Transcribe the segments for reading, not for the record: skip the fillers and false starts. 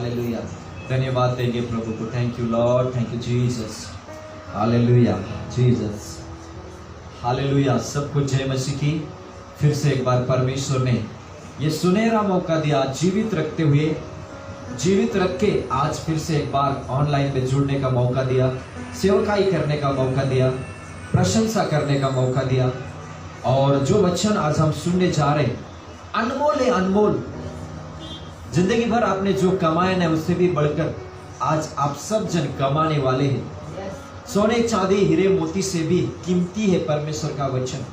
Hallelujah. धन्यवाद देंगे प्रभु को। Thank you Lord, thank you Jesus. Hallelujah Jesus, hallelujah. सबको जय मसीह की। फिर से एक बार परमेश्वर ने ये सुनहरा मौका दिया, जीवित रखते हुए, जीवित रख के आज फिर से एक बार ऑनलाइन में जुड़ने का मौका दिया, सेवकाई करने का मौका दिया, प्रशंसा करने का मौका दिया। और जो वचन आज हम सुनने जा रहे हैं अनमोल है, अनमोल। जिंदगी भर आपने जो कमाया ना उससे भी बढ़कर आज आप सब जन कमाने वाले हैं। सोने चांदी हीरे मोती से भी कीमती है परमेश्वर का वचन,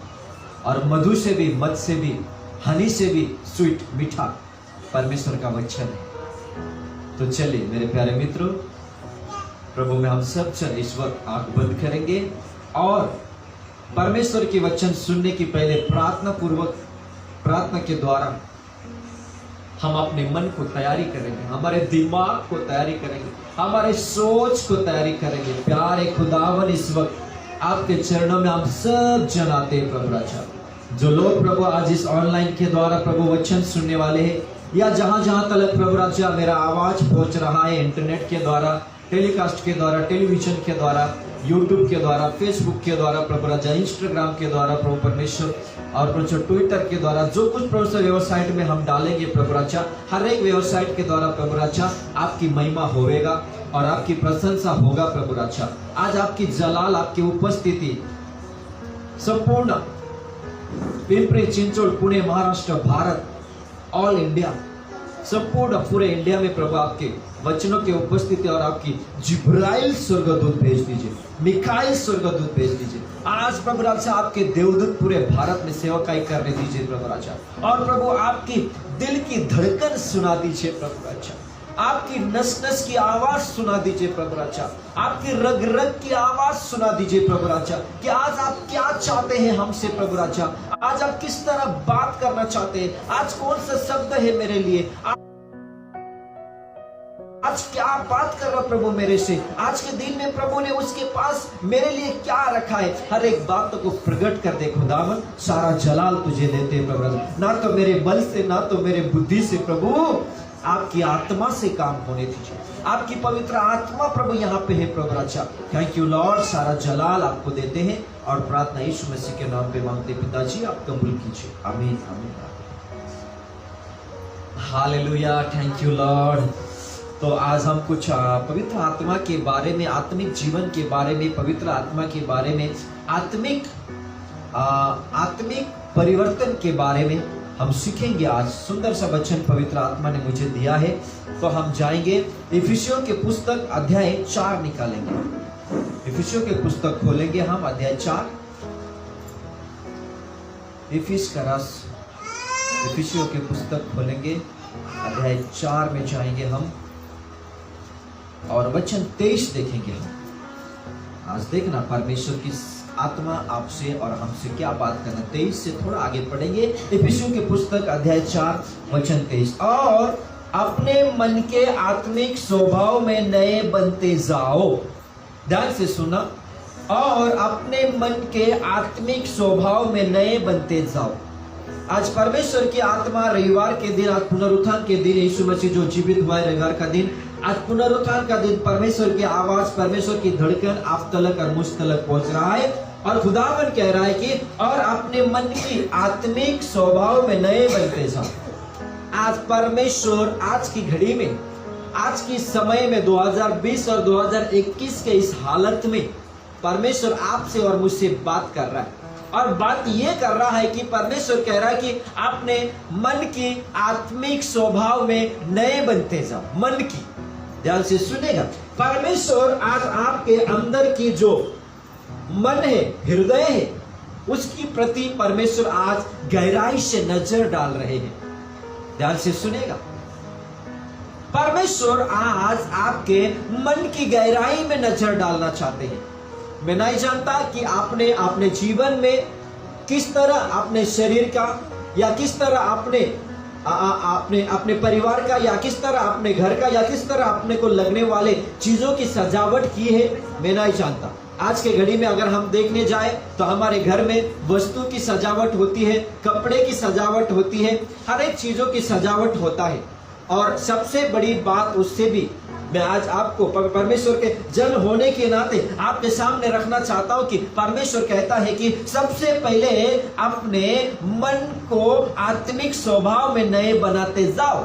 और मधु से भी, मध से भी, हनी से भी स्वीट, मीठा परमेश्वर का वचन है। तो चलिए मेरे प्यारे मित्रों, प्रभु में हम सब जन इस वक्त आंख बंद करेंगे और परमेश्वर के वचन सुनने की पहले प्रार्थना पूर्वक, प्रार्थना के द्वारा हम अपने मन को तैयारी करेंगे, हमारे दिमाग को तैयारी करेंगे, हमारे सोच को तैयारी करेंगे। प्यारे खुदावन, इस वक्त आपके चरणों में हम सब जन आते हैं प्रभु राजा। जो लोग प्रभु आज इस ऑनलाइन के द्वारा प्रभु वचन सुनने वाले हैं, या जहां जहां तक प्रभु राजा मेरा आवाज पहुंच रहा है, इंटरनेट के द्वारा, टेलीकास्ट के द्वारा, टेलीविजन के द्वारा, यूट्यूब के द्वारा, फेसबुक के द्वारा प्रभु राजा, इंस्टाग्राम के द्वारा प्रभु परमेश्वर, और प्रभु ट्विटर के द्वारा, जो कुछ प्रभु से वेबसाइट में हम डालेंगे प्रभु राजा, हर एक वेबसाइट के द्वारा प्रभु राजा आपकी महिमा होवेगा और आपकी प्रशंसा होगा प्रभु राजा। आज आपकी जलाल, आपकी उपस्थिति संपूर्ण पिंपरी चिंचवड, पुणे, महाराष्ट्र, भारत, ऑल इंडिया, संपूर्ण पूरे इंडिया में प्रभु आपके वचनों की उपस्थिति और आपकी जिब्राइल स्वर्गदूत भेज दीजिए, मिकाइल स्वर्गदूत भेज दीजिए। आज प्रभु राजा आपके देवदूत पूरे भारत में सेवकाई करने दीजिए प्रभु राजा, और प्रभु आपकी दिल की धड़कन सुना दीजिए प्रभु राजा, आपकी नस नस की आवाज सुना दीजिए प्रभु राजा, आपकी रग रग की आवाज सुना दीजिए प्रभु राजा, कि आज आप क्या चाहते हैं हमसे प्रभु राजा, आज आप किस तरह बात करना चाहते हैं, आज कौन सा शब्द है मेरे लिए, आज क्या बात कर रहा प्रभु मेरे से, आज के दिन में प्रभु ने उसके पास मेरे लिए क्या रखा है, हर एक बात को प्रकट कर दे खुदावन। सारा जलाल तुझे देते हैं प्रभु राजा, ना तो मेरे बल से, ना तो मेरे बुद्धि से, प्रभु आपकी आत्मा से काम होने दीजिए, आपकी पवित्र आत्मा प्रभु यहाँ पे है प्रभु राजा। थैंक यू लॉर्ड, सारा जलाल आपको देते हैं और प्रार्थना यीशु मसीह के नाम पे मांगते पिताजी, आप कबूल कीजिए, आमीन आमीन। Hallelujah, thank you Lord. तो आज हम कुछ पवित्र आत्मा के बारे में, आत्मिक जीवन के बारे में, पवित्र आत्मा के बारे में, आत्मिक परिवर्तन के बारे में हम सीखेंगे। आज सुंदर सा वचन पवित्र आत्मा ने मुझे दिया है, तो हम जाएंगे इफिसियों के पुस्तक अध्याय 4 निकालेंगे। इफिसियों के पुस्तक खोलेंगे हम, अध्याय 4, इफिस का रस, इफिसियों के पुस्तक खोलेंगे, अध्याय 4 में जाएंगे हम और वचन 23 देखेंगे हम। आज देखना परमेश्वर की आत्मा आपसे और हमसे क्या बात करना। 23 से थोड़ा आगे पढ़ेंगे, इफिसियों की पुस्तक अध्याय 4 वचन 23। और अपने मन के आत्मिक स्वभाव में नए बनते जाओ। ध्यान से सुना, और अपने मन के आत्मिक स्वभाव में नए बनते जाओ। आज परमेश्वर की आत्मा रविवार के दिन, आज पुनरुत्थान के दिन, यीशु मसीह जो जीवित हुआ है रविवार का दिन, आज पुनरुत्थान का दिन, परमेश्वर की आवाज, परमेश्वर की धड़कन आप तलक और मुझ तलक पहुंच रहा है, और खुदावन कह रहा है कि और अपने मन की आत्मिक स्वभाव में नए बनते जाओ। आज परमेश्वर आज की घड़ी में, आज की समय में 2020 और 2021 के इस हालत में परमेश्वर आपसे और मुझसे बात कर रहा है, और बात ये कर रहा है कि परमेश्वर कह रहा है कि अपने मन की आत्मिक स्वभाव में नए बनते जाओ। मन की, ध्यान से सुनेगा, परमेश्वर आज आपके अंदर की जो मन है, हृदय है, उसकी प्रति परमेश्वर आज गहराई से नजर डाल रहे हैं। ध्यान से सुनेगा, परमेश्वर आज आपके मन की गहराई में नजर डालना चाहते हैं। मैं नहीं जानता कि आपने अपने जीवन में किस तरह अपने शरीर का, या किस तरह अपने परिवार का, या किस तरह अपने घर का, या किस तरह अपने को लगने वाले चीजों की सजावट की है। मैं नहीं जानता। आज के घड़ी में अगर हम देखने जाए तो हमारे घर में वस्तु की सजावट होती है, कपड़े की सजावट होती है, हर एक चीजों की सजावट होता है। और सबसे बड़ी बात उससे भी मैं आज आपको परमेश्वर के जन होने के नाते आपके सामने रखना चाहता हूं कि परमेश्वर कहता है कि सबसे पहले अपने मन को आत्मिक स्वभाव में नए बनाते जाओ।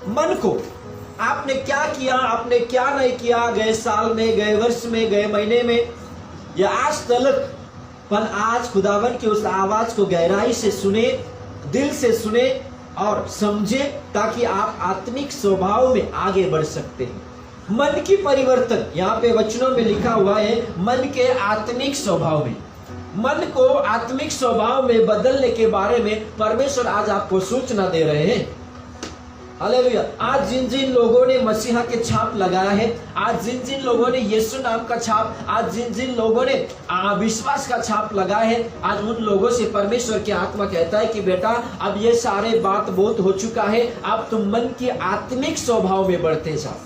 मन को आपने क्या किया, आपने क्या नहीं किया, गए साल में, गए वर्ष में, गए महीने में या आज तक, पर आज खुदावन की उस आवाज को गहराई से सुने, दिल से सुने और समझे, ताकि आप आत्मिक स्वभाव में आगे बढ़ सकते हैं। मन की परिवर्तन यहाँ पे वचनों में लिखा हुआ है, मन के आत्मिक स्वभाव में। मन को आत्मिक स्वभाव में बदलने के बारे में परमेश्वर आज आपको सूचना दे रहे हैं। हालेलुया। आज जिन जिन लोगों ने मसीहा के छाप लगाया है, आज जिन जिन लोगों ने यीशु नाम का छाप, आज जिन जिन लोगों ने विश्वास का छाप लगाया है, आज उन लोगों से परमेश्वर की आत्मा कहता है कि बेटा अब ये सारे बात बहुत हो चुका है, अब तुम मन की आत्मिक स्वभाव में बढ़ते जाओ।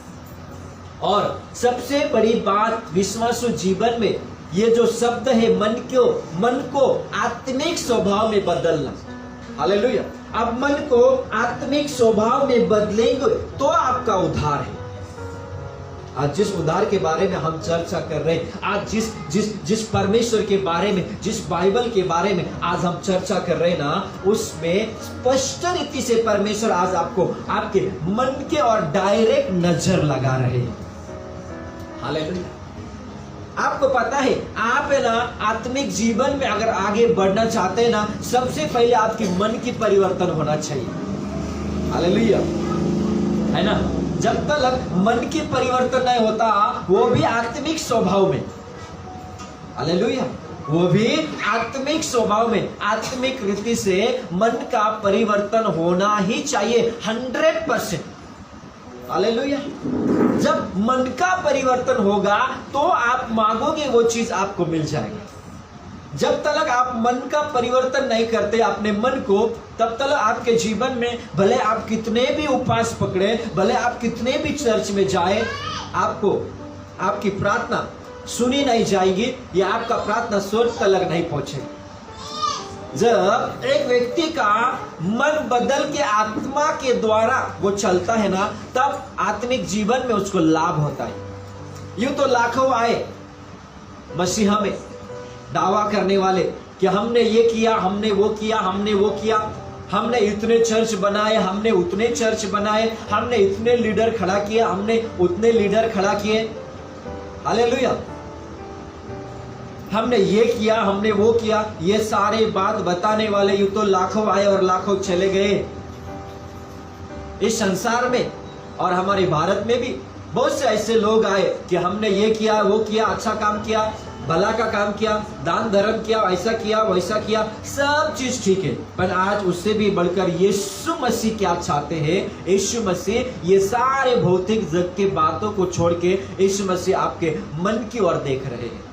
और सबसे बड़ी बात विश्वासु जीवन में ये जो शब्द है, मन को आत्मिक स्वभाव में बदलना। हालेलुया। अब मन को आत्मिक स्वभाव में बदलेंगे तो आपका उद्धार है। आज जिस उद्धार के बारे में हम चर्चा कर रहे हैं, आज जिस परमेश्वर के बारे में, जिस बाइबल के बारे में आज हम चर्चा कर रहे हैं ना, उसमें स्पष्ट रीति से परमेश्वर आज आपको आपके मन के और डायरेक्ट नजर लगा रहे हैं। हालेलुया। आपको पता है, आप है ना आत्मिक जीवन में अगर आगे बढ़ना चाहते हैं ना, सबसे पहले आपके मन की परिवर्तन होना चाहिए। हालेलुया, है ना। जब तक मन की परिवर्तन नहीं होता, वो भी आत्मिक स्वभाव में, हालेलुया, वो भी आत्मिक स्वभाव में, आत्मिक रीति से मन का परिवर्तन होना ही चाहिए 100%। हालेलुया। जब मन का परिवर्तन होगा तो आप मांगोगे वो चीज आपको मिल जाएगी। जब तक आप मन का परिवर्तन नहीं करते अपने मन को, तब तक आपके जीवन में भले आप कितने भी उपवास पकड़े, भले आप कितने भी चर्च में जाए, आपको आपकी प्रार्थना सुनी नहीं जाएगी, या आपका प्रार्थना स्वर्ग तक नहीं पहुंचेगी। जब एक व्यक्ति का मन बदल के आत्मा के द्वारा वो चलता है ना, तब आत्मिक जीवन में उसको लाभ होता है। यूं तो लाखों आए मसीहा में दावा करने वाले कि हमने ये किया, हमने वो किया, हमने वो किया, हमने इतने चर्च बनाए, हमने उतने चर्च बनाए, हमने इतने लीडर खड़ा किए, हमने उतने लीडर खड़ा किए। हालेलुया। हमने ये किया, हमने वो किया, ये सारे बात बताने वाले यूं तो लाखों आए और लाखों चले गए। इस संसार में और हमारे भारत में भी बहुत से ऐसे लोग आए कि हमने ये किया, वो किया, अच्छा काम किया, भला का काम किया, दान धर्म किया, ऐसा किया, वैसा किया, सब चीज ठीक है। पर आज उससे भी बढ़कर यीशु मसीह क्या चाहते हैं? यीशु मसीह ये सारे भौतिक जग के बातों को छोड़ के यीशु मसीह आपके मन की ओर देख रहे हैं।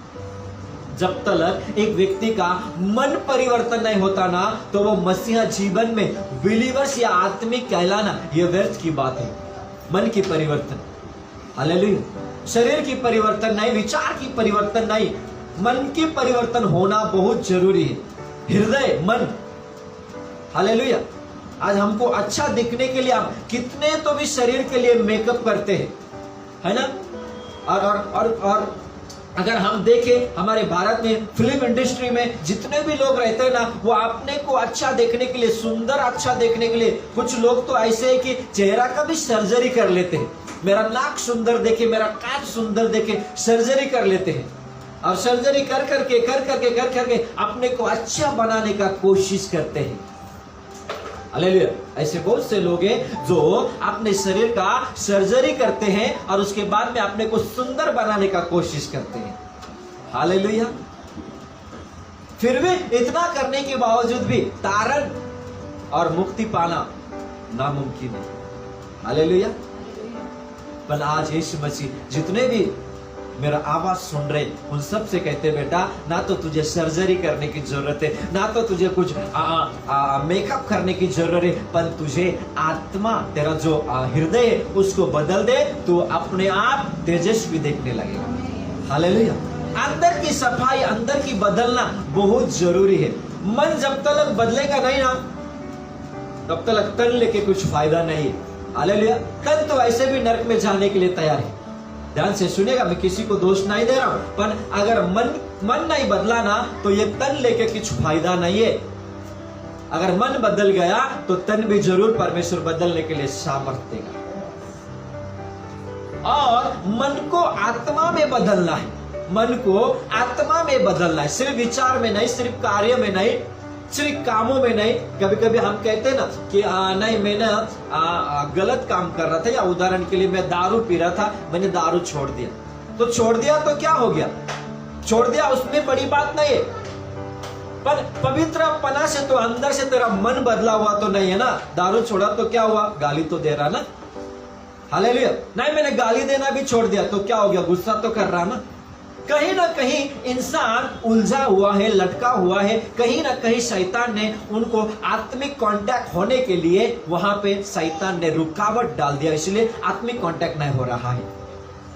जब तक एक व्यक्ति का मन परिवर्तन नहीं होता ना, तो वो मसीहा जीवन में बिलीवर्स या आत्मिक कहलाना ये व्यर्थ की बात है। मन की परिवर्तन, हालेलुया। शरीर की परिवर्तन नहीं, विचार की परिवर्तन नहीं, मन की परिवर्तन होना बहुत जरूरी है। हृदय, मन, हालेलुया। आज हमको अच्छा दिखने के लिए हम कितने तो भी शरीर के लिए मेकअप करते हैं, है ना। और अगर हम देखें हमारे भारत में फिल्म इंडस्ट्री में जितने भी लोग रहते हैं ना, वो अपने को अच्छा देखने के लिए, सुंदर अच्छा देखने के लिए, कुछ लोग तो ऐसे है कि चेहरा का भी सर्जरी कर लेते हैं। मेरा नाक सुंदर देखे, मेरा कान सुंदर देखे, सर्जरी कर लेते हैं। और सर्जरी कर करके अपने को अच्छा बनाने का कोशिश करते हैं। हालेलुया। ऐसे बहुत से लोग हैं जो अपने शरीर का सर्जरी करते हैं और उसके बाद में अपने को सुंदर बनाने का कोशिश करते हैं। हालेलुया। फिर भी इतना करने के बावजूद भी तारण और मुक्ति पाना नामुमकिन है। हालेलुया। पर आज यीशु मसीह जितने भी मेरा आवाज सुन रहे उन सब से कहते, बेटा ना तो तुझे सर्जरी करने की जरूरत है, ना तो तुझे कुछ मेकअप करने की जरूरत है, पर तुझे आत्मा, तेरा जो हृदय है उसको बदल दे, तो अपने आप तेजस्वी देखने लगेगा। हालेलुया। अंदर की सफाई, अंदर की बदलना बहुत जरूरी है। मन जब तक बदलेगा नहीं ना, तब तक तन लेके कुछ फायदा नहीं है। हालेलुया। तन तो ऐसे भी नरक में जाने के लिए तैयार है। ध्यान से सुनेगा, मैं किसी को दोष नहीं दे रहा हूं, पर अगर मन नहीं बदला ना तो ये तन लेके कुछ फायदा नहीं है। अगर मन बदल गया तो तन भी जरूर परमेश्वर बदलने के लिए सामर्थ्य देगा। और मन को आत्मा में बदलना है, मन को आत्मा में बदलना है, सिर्फ विचार में नहीं, सिर्फ कार्य में नहीं, सिर्फ कामों में नहीं। कभी कभी हम कहते हैं ना कि नहीं मैंने गलत काम कर रहा था, या उदाहरण के लिए मैं दारू पी रहा था, मैंने दारू छोड़ दिया। तो छोड़ दिया तो क्या हो गया, छोड़ दिया उसमें बड़ी बात नहीं है, पर पवित्रपना से तो अंदर से तेरा मन बदला हुआ तो नहीं है ना। दारू छोड़ा तो क्या हुआ, गाली तो दे रहा ना, हालेलुया। नहीं मैंने गाली देना भी छोड़ दिया तो क्या हो गया, गुस्सा तो कर रहा ना। कहीं ना कहीं इंसान उलझा हुआ है, लटका हुआ है, कहीं ना कहीं शैतान ने उनको आत्मिक कांटेक्ट होने के लिए वहां पे शैतान ने रुकावट डाल दिया, इसलिए आत्मिक कांटेक्ट नहीं हो रहा है।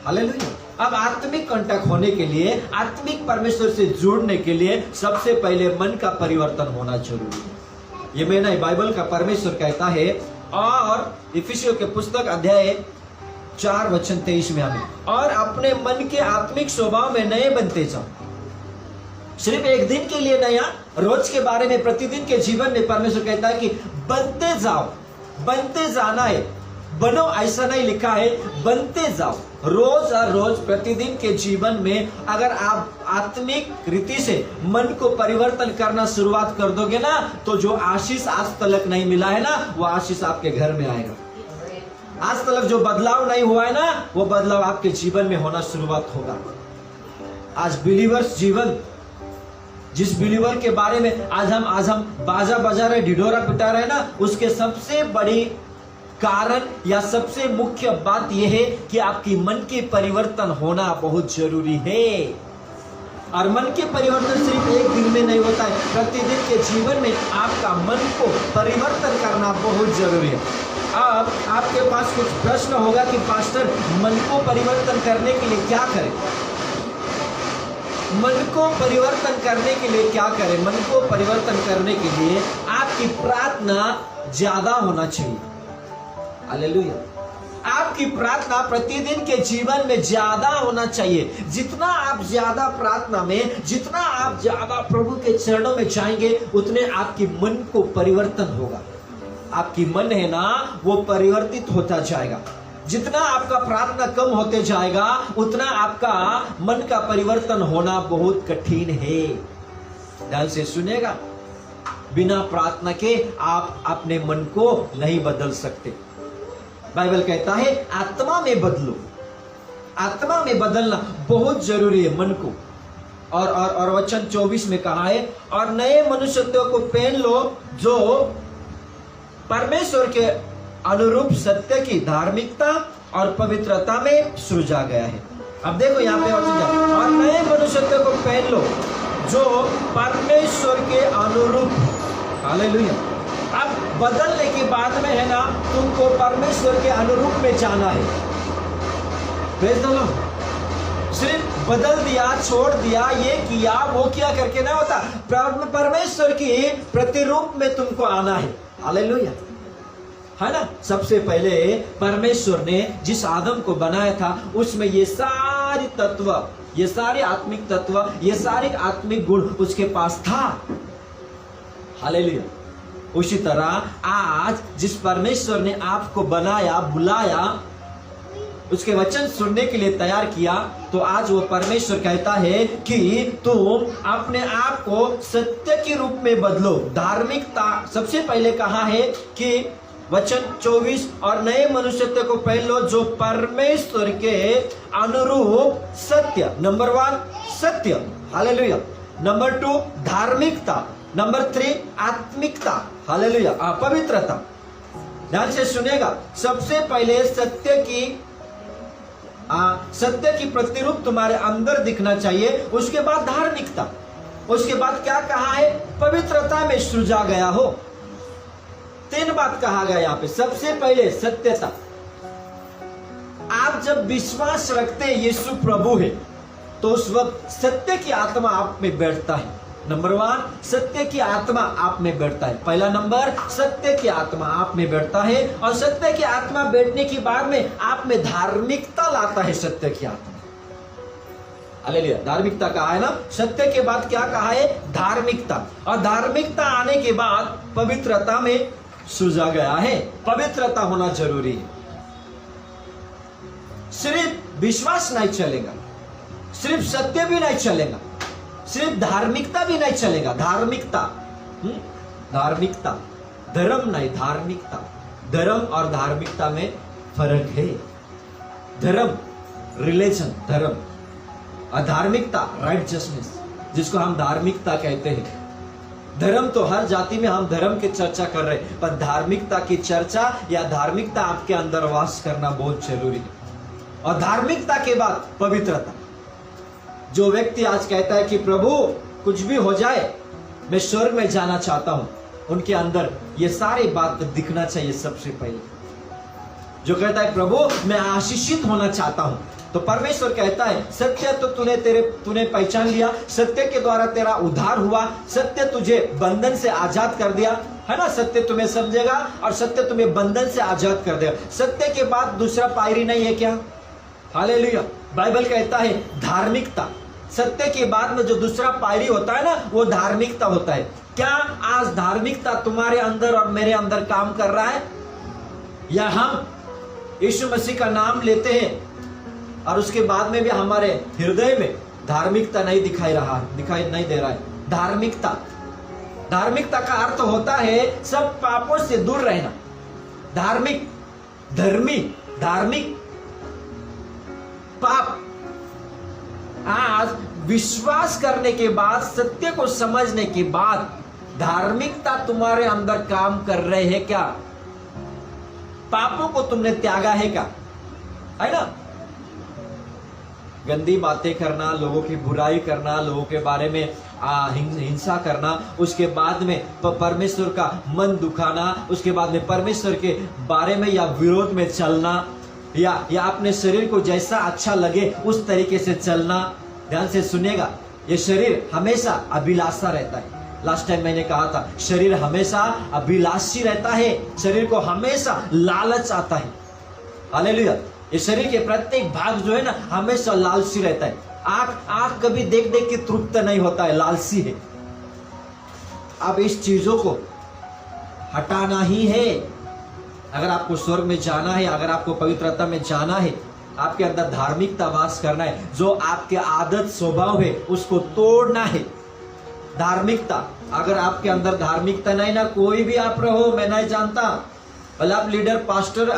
हालेलुया। अब आत्मिक कांटेक्ट होने के लिए, आत्मिक परमेश्वर से जुड़ने के लिए सबसे पहले मन का परिवर्तन होना जरूरी है। ये मैं नहीं, बाइबल का परमेश्वर कहता है। और इफिसियों के पुस्तक अध्याय 4:23 में हमें, और अपने मन के आत्मिक स्वभाव में नए बनते जाओ। सिर्फ एक दिन के लिए नया, रोज के बारे में, प्रतिदिन के जीवन में परमेश्वर कहता है कि बनते जाओ, बनते जाना है। बनो ऐसा नहीं लिखा है, बनते जाओ। रोज और रोज प्रतिदिन के जीवन में अगर आप आत्मिक रीति से मन को परिवर्तन करना शुरुआत कर दोगे ना, तो जो आशीष आज तक नहीं मिला है ना, वो आशीष आपके घर में आएगा। आज तक जो बदलाव नहीं हुआ है ना, वो बदलाव आपके जीवन में होना शुरुआत होगा। आज बिलीवर्स जीवन, जिस बिलीवर के बारे में आज हम बाजा बजा रहे, ढिढोरा पिटा रहे ना, उसके सबसे बड़ी कारण या सबसे मुख्य बात यह है कि आपकी मन के परिवर्तन होना बहुत जरूरी है। और मन के परिवर्तन सिर्फ एक दिन में नहीं होता है, प्रतिदिन के जीवन में आपका मन को परिवर्तन करना बहुत जरूरी है। अब आपके पास कुछ प्रश्न होगा कि पास्टर मन को परिवर्तन करने के लिए क्या करें, मन को परिवर्तन करने के लिए क्या करें। मन को परिवर्तन करने के लिए आपकी प्रार्थना ज्यादा होना चाहिए। हालेलुया। आपकी प्रार्थना प्रतिदिन के जीवन में ज्यादा होना चाहिए। जितना आप ज्यादा प्रार्थना में, जितना आप ज्यादा प्रभु के चरणों में जाएंगे, उतने आपकी मन को परिवर्तन होगा। आपकी मन है ना, वो परिवर्तित होता जाएगा। जितना आपका प्रार्थना कम होते जाएगा, उतना आपका मन का परिवर्तन होना बहुत कठिन है। ध्यान से सुनेगा, बिना प्रार्थना के आप अपने मन को नहीं बदल सकते। बाइबल कहता है आत्मा में बदलो। आत्मा में बदलना बहुत जरूरी है मन को। और वचन 24 में कहा है, और नए मनुष्यत्व को पहन लो जो परमेश्वर के अनुरूप सत्य की धार्मिकता और पवित्रता में सृजा गया है। अब देखो यहाँ पे वचन, और नए मनुष्यत्व को पहन लो जो परमेश्वर के अनुरूप। हालेलुया। अब बदलने के बाद में है ना, तुमको परमेश्वर के अनुरूप में जाना है। Praise the Lord. सिर्फ बदल दिया, छोड़ दिया, ये किया वो किया करके ना होता, परमेश्वर की प्रतिरूप में तुमको आना है। हालेलुया, है ना। सबसे पहले परमेश्वर ने जिस आदम को बनाया था, उसमें ये सारे तत्व, ये सारे आत्मिक तत्व, ये सारे आत्मिक गुण उसके पास था। हालेलुया। उसी तरह आज जिस परमेश्वर ने आपको बनाया, बुलाया, उसके वचन सुनने के लिए तैयार किया, तो आज वो परमेश्वर कहता है कि तुम अपने आप को सत्य के रूप में बदलो। धार्मिकता सबसे पहले कहा है कि वचन 24, और नए मनुष्यत्व को पहन लो जो परमेश्वर के अनुरूप सत्य। नंबर 1 सत्य। हालेलुया। नंबर 2 धार्मिकता। नंबर 3 आत्मिकता। हालेलुया, पवित्रता। ध्यान से सुनेगा, सबसे पहले सत्य की प्रतिरूप तुम्हारे अंदर दिखना चाहिए। उसके बाद धार्मिकता। उसके बाद क्या कहा है, पवित्रता में सृजा गया हो। 3 बात कहा गया यहाँ पे। सबसे पहले सत्यता। आप जब विश्वास रखते यीशु प्रभु है, तो उस वक्त सत्य की आत्मा आप में बैठता है। नंबर 1, सत्य की आत्मा आप में बैठता है। पहला नंबर, सत्य की आत्मा आप में बैठता है, और सत्य की आत्मा बैठने के बाद में आप में धार्मिकता लाता है सत्य की आत्मा। हालेलुया। धार्मिकता कहा है ना, सत्य के बाद क्या कहा है? धार्मिकता। और धार्मिकता आने के बाद पवित्रता में सुझा गया है। पवित्रता होना जरूरी है। सिर्फ विश्वास नहीं चलेगा, सिर्फ सत्य भी नहीं चलेगा, सिर्फ धार्मिकता भी नहीं चलेगा। धार्मिकता, धार्मिकता, धर्म नहीं, धार्मिकता। धर्म और धार्मिकता में फर्क है। धर्म, रिलीजन, धर्म, और धार्मिकता, राइटजसनेस, जिसको हम धार्मिकता कहते हैं। धर्म तो हर जाति में हम धर्म की चर्चा कर रहे हैं, पर धार्मिकता की चर्चा या धार्मिकता आपके अंदर वास करना बहुत जरूरी है। और धार्मिकता के बाद पवित्रता। जो व्यक्ति आज कहता है कि प्रभु कुछ भी हो जाए मैं स्वर्ग में जाना चाहता हूं, उनके अंदर ये सारी बात दिखना चाहिए सबसे पहले। जो कहता है प्रभु मैं आशीषित होना चाहता हूं, तो परमेश्वर कहता है सत्य तो तूने पहचान लिया, सत्य के द्वारा तेरा उद्धार हुआ, सत्य तुझे बंधन से आजाद कर दिया, है ना। सत्य तुम्हें समझेगा और सत्य तुम्हें बंधन से आजाद कर देगा। सत्य के बाद दूसरा पायरी नहीं है क्या? हालेलुया। बाइबल कहता है धार्मिकता। सत्य के बाद में जो दूसरा पायरी होता है ना, वो धार्मिकता होता है। क्या आज धार्मिकता तुम्हारे अंदर और मेरे अंदर काम कर रहा है? या हम यीशु मसीह का नाम लेते हैं और उसके बाद में भी हमारे हृदय में धार्मिकता नहीं दिखाई नहीं दे रहा है? धार्मिकता, धार्मिकता का अर्थ होता है सब पापों से दूर रहना। धार्मिक, धर्मी, धार्मिक, पाप। आज विश्वास करने के बाद, सत्य को समझने के बाद धार्मिकता तुम्हारे अंदर काम कर रहे हैं क्या? पापों को तुमने त्यागा है क्या? है ना। गंदी बातें करना, लोगों की बुराई करना, लोगों के बारे में हिंसा करना, उसके बाद में परमेश्वर का मन दुखाना, उसके बाद में परमेश्वर के बारे में या विरोध में चलना, या अपने शरीर को जैसा अच्छा लगे उस तरीके से चलना। ध्यान से सुनिएगा, ये शरीर हमेशा अभिलाषा रहता है। लास्ट टाइम मैंने कहा था शरीर हमेशा अभिलाषी रहता है, शरीर को हमेशा लालच आता है। हालेलुया। ये शरीर के प्रत्येक भाग जो है ना हमेशा लालची रहता है। आंख कभी देख देख के तृप्त नहीं होता है, लालची है। अब इस चीजों को हटाना ही है। अगर आपको स्वर्ग में जाना है, अगर आपको पवित्रता में जाना है, आपके अंदर धार्मिकता वास करना है, जो आपके आदत स्वभाव है उसको तोड़ना है। धार्मिकता, अगर आपके अंदर धार्मिकता नहीं ना, कोई भी आप रहो, मैं नहीं जानता, भले आप लीडर, पास्टर,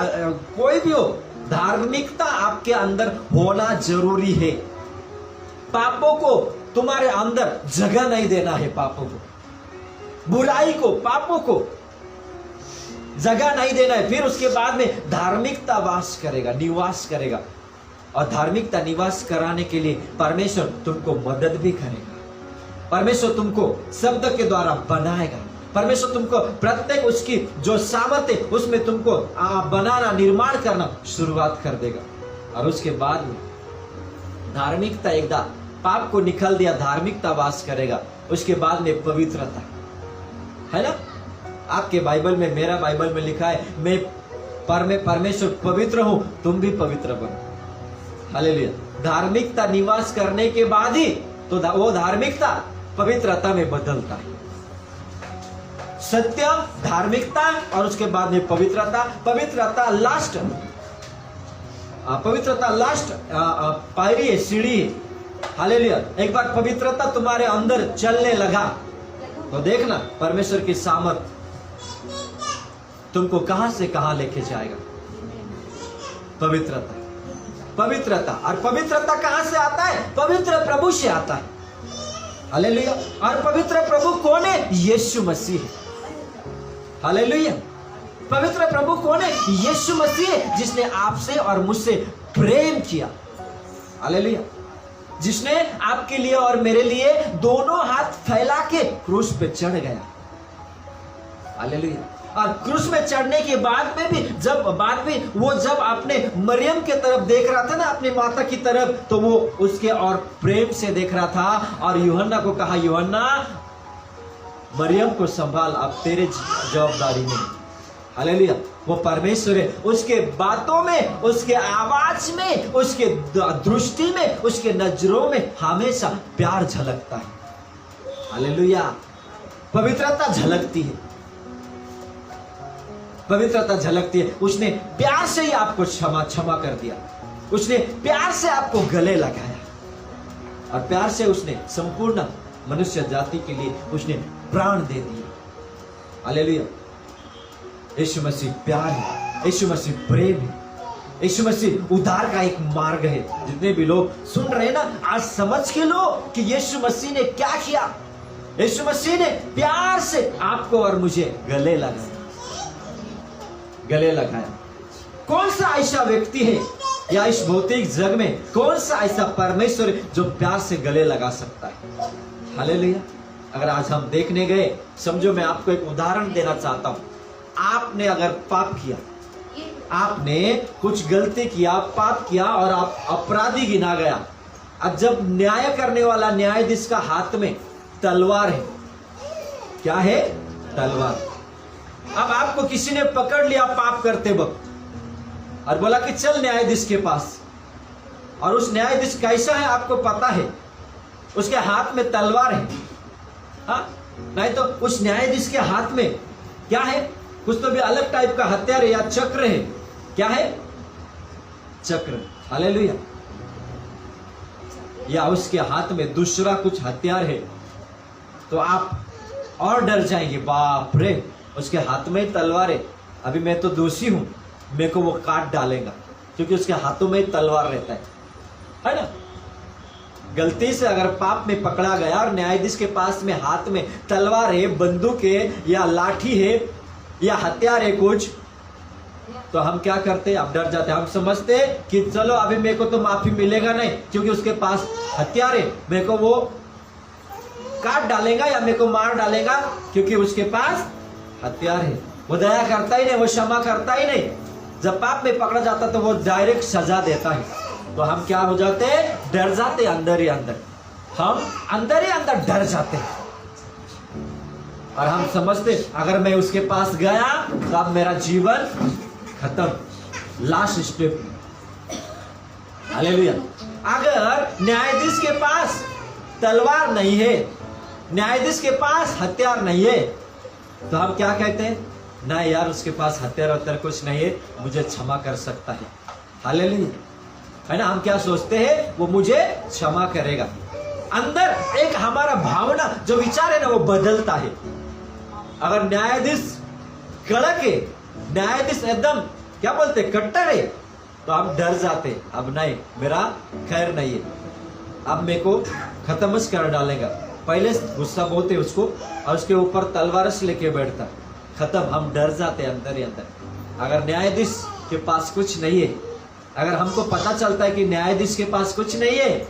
कोई भी हो, धार्मिकता आपके अंदर होना जरूरी है। पापों को तुम्हारे अंदर जगह नहीं देना है। पापों को, बुराई को, पापों को जगह नहीं देना है। फिर उसके बाद में धार्मिकता वास करेगा, निवास करेगा। और धार्मिकता निवास कराने के लिए परमेश्वर तुमको मदद भी करेगा। परमेश्वर तुमको शब्द के द्वारा बनाएगा। परमेश्वर तुमको प्रत्येक उसकी जो सामर्थ्य है उसमें तुमको बनाना, निर्माण करना शुरुआत कर देगा। और उसके बाद में धार्मिकता, एकदम पाप को निकल दिया, धार्मिकता वास करेगा। उसके बाद में पवित्रता, है ना। आपके बाइबल में, मेरा बाइबल में लिखा है मैं परमेश्वर पवित्र हूं, तुम भी पवित्र बनो। हालेलुया। धार्मिकता निवास करने के बाद ही तो वो धार्मिकता पवित्रता में बदलता है। सत्य, धार्मिकता और उसके बाद में पवित्रता। पवित्रता लास्ट, पवित्रता लास्ट पायरी है, सीढ़ी है। हालेलुया। एक बार पवित्रता तुम्हारे अंदर चलने लगा तो देखना परमेश्वर की सामर्थ तुमको कहां से कहां लेके जाएगा। पवित्रता, पवित्रता। और पवित्रता कहां से आता है? पवित्र प्रभु से आता है। हालेलुया। और पवित्र प्रभु कौन है? यीशु मसीह। हालेलुया। पवित्र प्रभु कौन है? यीशु मसीह, जिसने आपसे और मुझसे प्रेम किया। हालेलुया। जिसने आपके लिए और मेरे लिए दोनों हाथ फैला के क्रूस पे चढ़ गया। हालेलुया। और क्रूस में चढ़ने के बाद में भी जब आपने मरियम के तरफ देख रहा था ना, अपनी माता की तरफ, तो वो उसके और प्रेम से देख रहा था और यूहन्ना को कहा, यूहन्ना मरियम को संभाल, अब तेरे जवाबदारी में। हालेलुया। वो परमेश्वर है, उसके बातों में, उसके आवाज में, उसके दृष्टि में, उसके नजरों में हमेशा प्यार झलकता है। हालेलुया। पवित्रता झलकती है, पवित्रता झलकती है। उसने प्यार से ही आपको क्षमा कर दिया, उसने प्यार से आपको गले लगाया और प्यार से उसने संपूर्ण मनुष्य जाति के लिए उसने प्राण दे दिया। हालेलुया। यीशु मसीह प्यार है, यीशु मसीह प्रेम है, यीशु मसीह उद्धार का एक मार्ग है। जितने भी लोग सुन रहे हैं ना, आज समझ के लो कि यीशु मसीह ने क्या किया। यीशु मसीह ने प्यार से आपको और मुझे गले लगाया। कौन सा ऐसा व्यक्ति है या इस भौतिक जग में कौन सा ऐसा परमेश्वर है जो प्यार से गले लगा सकता है? हालेलुया। अगर आज हम देखने गए, समझो मैं आपको एक उदाहरण देना चाहता हूं। आपने अगर पाप किया, आपने कुछ गलती किया, पाप किया और आप अपराधी गिना गया, अब जब न्याय करने वाला न्यायाधीश का हाथ में तलवार है, क्या है? तलवार। अब आपको किसी ने पकड़ लिया पाप करते वक्त और बोला कि चल न्यायाधीश के पास, और उस न्यायाधीश कैसा है आपको पता है, उसके हाथ में तलवार है। हाँ, नहीं तो उस न्यायाधीश के हाथ में क्या है? कुछ तो भी अलग टाइप का हथियार है या चक्र है। क्या है? चक्र। हालेलुया। या उसके हाथ में दूसरा कुछ हथियार है, तो आप और डर जाएंगे, बाप रे, उसके हाथ में तलवार है, अभी मैं तो दोषी हूं, मेरे को वो काट डालेगा, क्योंकि उसके हाथों में तलवार रहता है ना। गलती से अगर पाप में पकड़ा गया और न्यायाधीश के पास में हाथ में तलवार है, बंदूक है या लाठी है या हथियार है कुछ, तो हम क्या करते? अब डर जाते। हम समझते कि चलो अभी मेरे को तो माफी मिलेगा नहीं, क्योंकि उसके पास हथियार है, मेरे को वो काट डालेगा या मेरे को मार डालेगा, क्योंकि उसके पास हथियार है। वो दया करता ही नहीं, वो क्षमा करता ही नहीं। जब पाप में पकड़ा जाता तो वो डायरेक्ट सजा देता है, तो हम क्या हो जाते? डर जाते। अंदर ही अंदर हम अंदर ही अंदर डर जाते हैं और हम समझते अगर मैं उसके पास गया तो अब मेरा जीवन खत्म, लास्ट स्टेप। हालेलुया। अगर न्यायाधीश के पास तलवार नहीं है, न्यायाधीश के पास हथियार नहीं है, तो हम क्या कहते हैं? ना यार, उसके पास हथियार कुछ नहीं है, मुझे क्षमा कर सकता है। हालेलुया। है ना? हम क्या सोचते हैं? वो मुझे क्षमा करेगा। अंदर एक हमारा भावना जो विचार है ना, वो बदलता है। अगर न्यायाधीश कड़क है, न्यायाधीश एकदम क्या बोलते कट्टर है, तो हम डर जाते, अब नहीं, मेरा खैर नहीं है, अब मेरे को खत्म कर डालेगा। पहले गुस्सा बहुत है उसको और उसके ऊपर तलवार से लेके बैठता, खत्म। हम डर जाते अंदर ही अंदर। अगर न्यायाधीश के पास कुछ नहीं है, अगर हमको पता चलता है कि न्यायाधीश के पास कुछ नहीं है,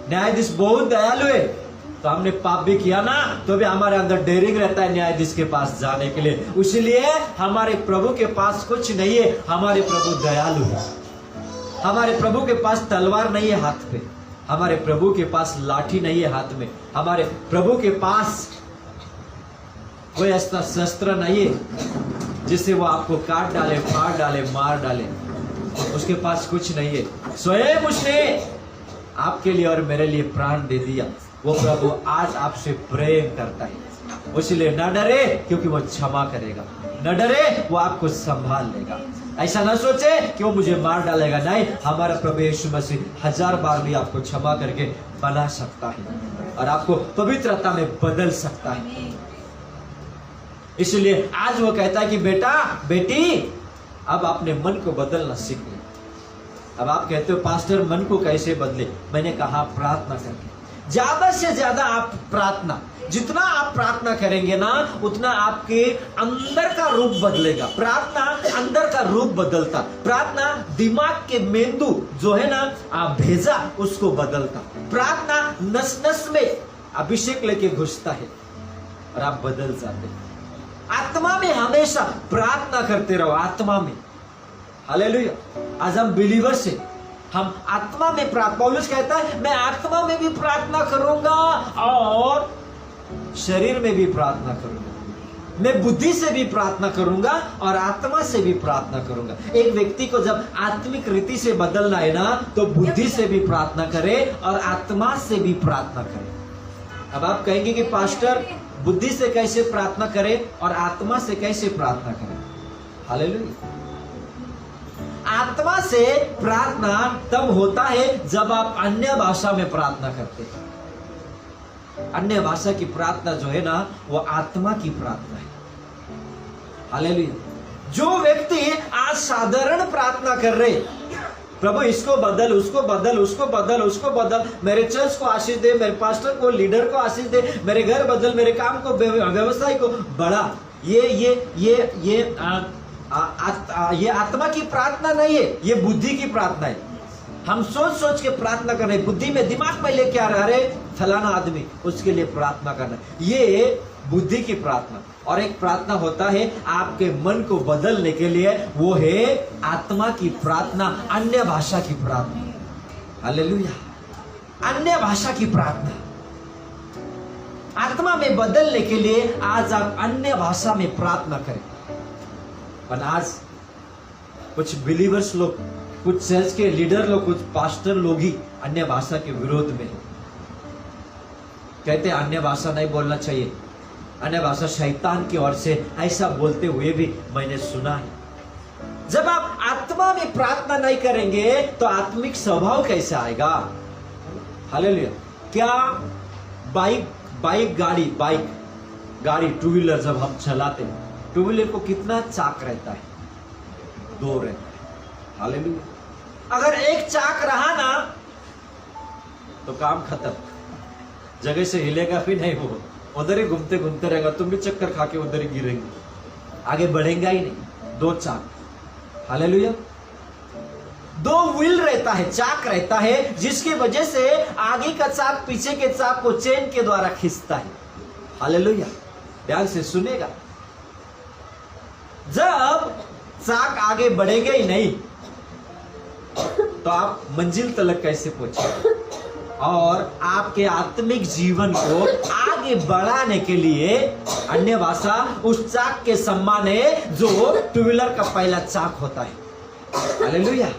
न्यायाधीश बहुत दयालु है, तो हमने पाप भी किया ना, तो भी हमारे अंदर डेयरिंग रहता है न्यायाधीश के पास जाने के लिए। इसलिए हमारे प्रभु के पास कुछ नहीं है, हमारे प्रभु दयालु है। हमारे प्रभु के पास तलवार नहीं है हाथ पे, हमारे प्रभु के पास लाठी नहीं है हाथ में, हमारे प्रभु के पास कोई ऐसा शस्त्र नहीं है जिससे वो आपको काट डाले, फाड़ डाले, मार डाले। उसके पास कुछ नहीं है। स्वयं उसने आपके लिए और मेरे लिए प्राण दे दिया। वो प्रभु आज आपसे प्रेम करता है, इसलिए न डरे, क्योंकि वो क्षमा करेगा। न डरे, वो आपको संभाल लेगा। ऐसा ना सोचे कि वो मुझे मार डालेगा, नहीं, हमारा प्रभु यीशु मसीह 1000 बार भी आपको क्षमा करके बना सकता है और आपको पवित्रता में बदल सकता है। इसलिए आज वो कहता है कि बेटा, बेटी, अब अपने मन को बदलना सीख ले। अब आप कहते हो पास्टर मन को कैसे बदले? मैंने कहा प्रार्थना करके। ज्यादा से ज्यादा आप प्रार्थना, जितना आप प्रार्थना करेंगे ना, उतना आपके अंदर का रूप बदलेगा। प्रार्थना अंदर का रूप बदलता, प्रार्थना दिमाग के मेंदू जो है ना आप भेजा उसको बदलता। प्रार्थना नस नस में अभिषेक लेके घुसता है और आप बदल जाते हैं। आत्मा में हमेशा प्रार्थना करते रहो, आत्मा में। हालेलुया। आज हम बिलीवर से हम आत्मा में प्रार्थना, पौलुस कहता है मैं आत्मा में भी प्रार्थना करूंगा और शरीर में भी प्रार्थना करूंगा, मैं बुद्धि से भी प्रार्थना करूंगा और आत्मा से भी प्रार्थना करूंगा। एक व्यक्ति को जब आत्मिक रीति से बदलना है ना, तो बुद्धि से भी प्रार्थना करे और आत्मा से भी प्रार्थना करे। अब आप कहेंगे कि पास्टर बुद्धि से कैसे प्रार्थना करे और आत्मा से कैसे प्रार्थना करे? हालेलुया। आत्मा से प्रार्थना तब होता है जब आप अन्य भाषा में प्रार्थना करते हैं। अन्य भाषा की प्रार्थना जो है ना, वो आत्मा की प्रार्थना है। हालेलुया। जो व्यक्ति आज साधारण प्रार्थना कर रहे, प्रभु इसको बदल, उसको बदल, उसको बदल, उसको बदल, मेरे चर्च को आशीष दे, मेरे पास्टर को, लीडर को आशीष दे, मेरे घर बदल, मेरे काम को, व्यवसाय को बढ़ा, ये आत्मा की प्रार्थना नहीं है, ये बुद्धि की प्रार्थना है। हम सोच सोच के प्रार्थना कर रहे, बुद्धि में, दिमाग में लेके आ रहे फलाना आदमी, उसके लिए प्रार्थना करना, ये बुद्धि की प्रार्थना। और एक प्रार्थना होता है आपके मन को बदलने के लिए, वो है आत्मा की प्रार्थना, अन्य भाषा की प्रार्थना। हालेलुया। अन्य भाषा की प्रार्थना आत्मा में बदलने के लिए आज आप अन्य भाषा में प्रार्थना करें। पर आज कुछ बिलीवर्स लोग, कुछ चर्च के लीडर लोग, कुछ पास्टर लोग ही अन्य भाषा के विरोध में कहते हैं अन्य भाषा नहीं बोलना चाहिए, अन्य भाषा शैतान की ओर से, ऐसा बोलते हुए भी मैंने सुना है। जब आप आत्मा में प्रार्थना नहीं करेंगे तो आत्मिक स्वभाव कैसे आएगा? हालेलुया। क्या बाइक गाड़ी टू व्हीलर जब हम चलाते हैं, टू व्हीलर को कितना चाक रहता है? 2 रहता है। हालेलुया। अगर एक चाक रहा ना तो काम खत्म, जगह से हिलेगा भी नहीं, वो उधर ही घूमते घूमते रहेगा, तुम भी चक्कर खा के उधर ही गिरेंगे, आगे बढ़ेगा ही नहीं। 2 चाक। हालेलुया। 2 व्हील रहता है, चाक रहता है, जिसकी वजह से आगे का चाक पीछे के चाक को चेन के द्वारा खींचता है। हालेलुया। ध्यान से सुनेगा। जब चाक आगे बढ़ेगा ही नहीं तो आप मंजिल तक कैसे पहुंचेंगे? और आपके आत्मिक जीवन को आगे बढ़ाने के लिए अन्य भाषा उस चाक के समान है जो टू व्हीलर का पहला चाक होता है। हालेलुया।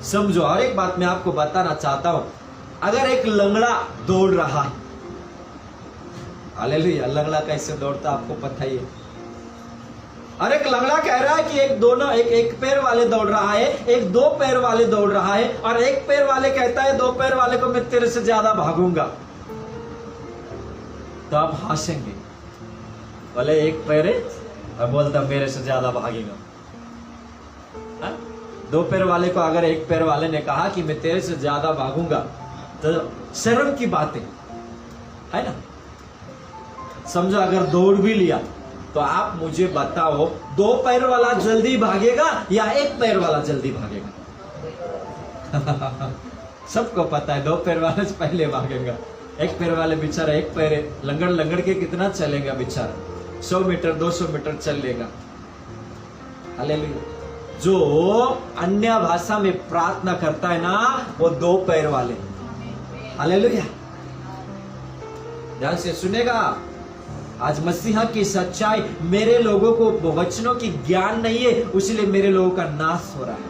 समझो। और एक बात मैं आपको बताना चाहता हूं, अगर एक लंगड़ा दौड़ रहा है, हालेलुया, लंगड़ा कैसे दौड़ता आपको पता ही है। और एक लंगड़ा कह रहा है कि एक पैर वाले दौड़ रहा है, एक 2 पैर वाले दौड़ रहा है, और एक पैर वाले कहता है 2 पैर वाले को मैं तेरे से ज्यादा भागूंगा, तो आप हंसेंगे। बोले एक पैर है और बोलता मेरे से ज्यादा भागेगा। 2 पैर वाले को अगर एक पैर वाले ने कहा कि मैं तेरे से ज्यादा भागूंगा, तो शर्म की बात है ना। समझो अगर दौड़ भी लिया तो आप मुझे बताओ, 2 पैर वाला जल्दी भागेगा या 1 पैर वाला जल्दी भागेगा? सबको पता है 2 पैर वाले से पहले भागेगा। 1 पैर वाले बेचारा, 1 पैर लंगड़ के कितना चलेगा बेचारा? 100 मीटर 200 मीटर चल लेगा। हालेलुया। जो अन्य भाषा में प्रार्थना करता है ना, वो 2 पैर वाले। हालेलुया। ध्यान से सुनेगा। आज मसीहा की सच्चाई, मेरे लोगों को वचनों की ज्ञान नहीं है, इसलिए मेरे लोगों का नाश हो रहा है।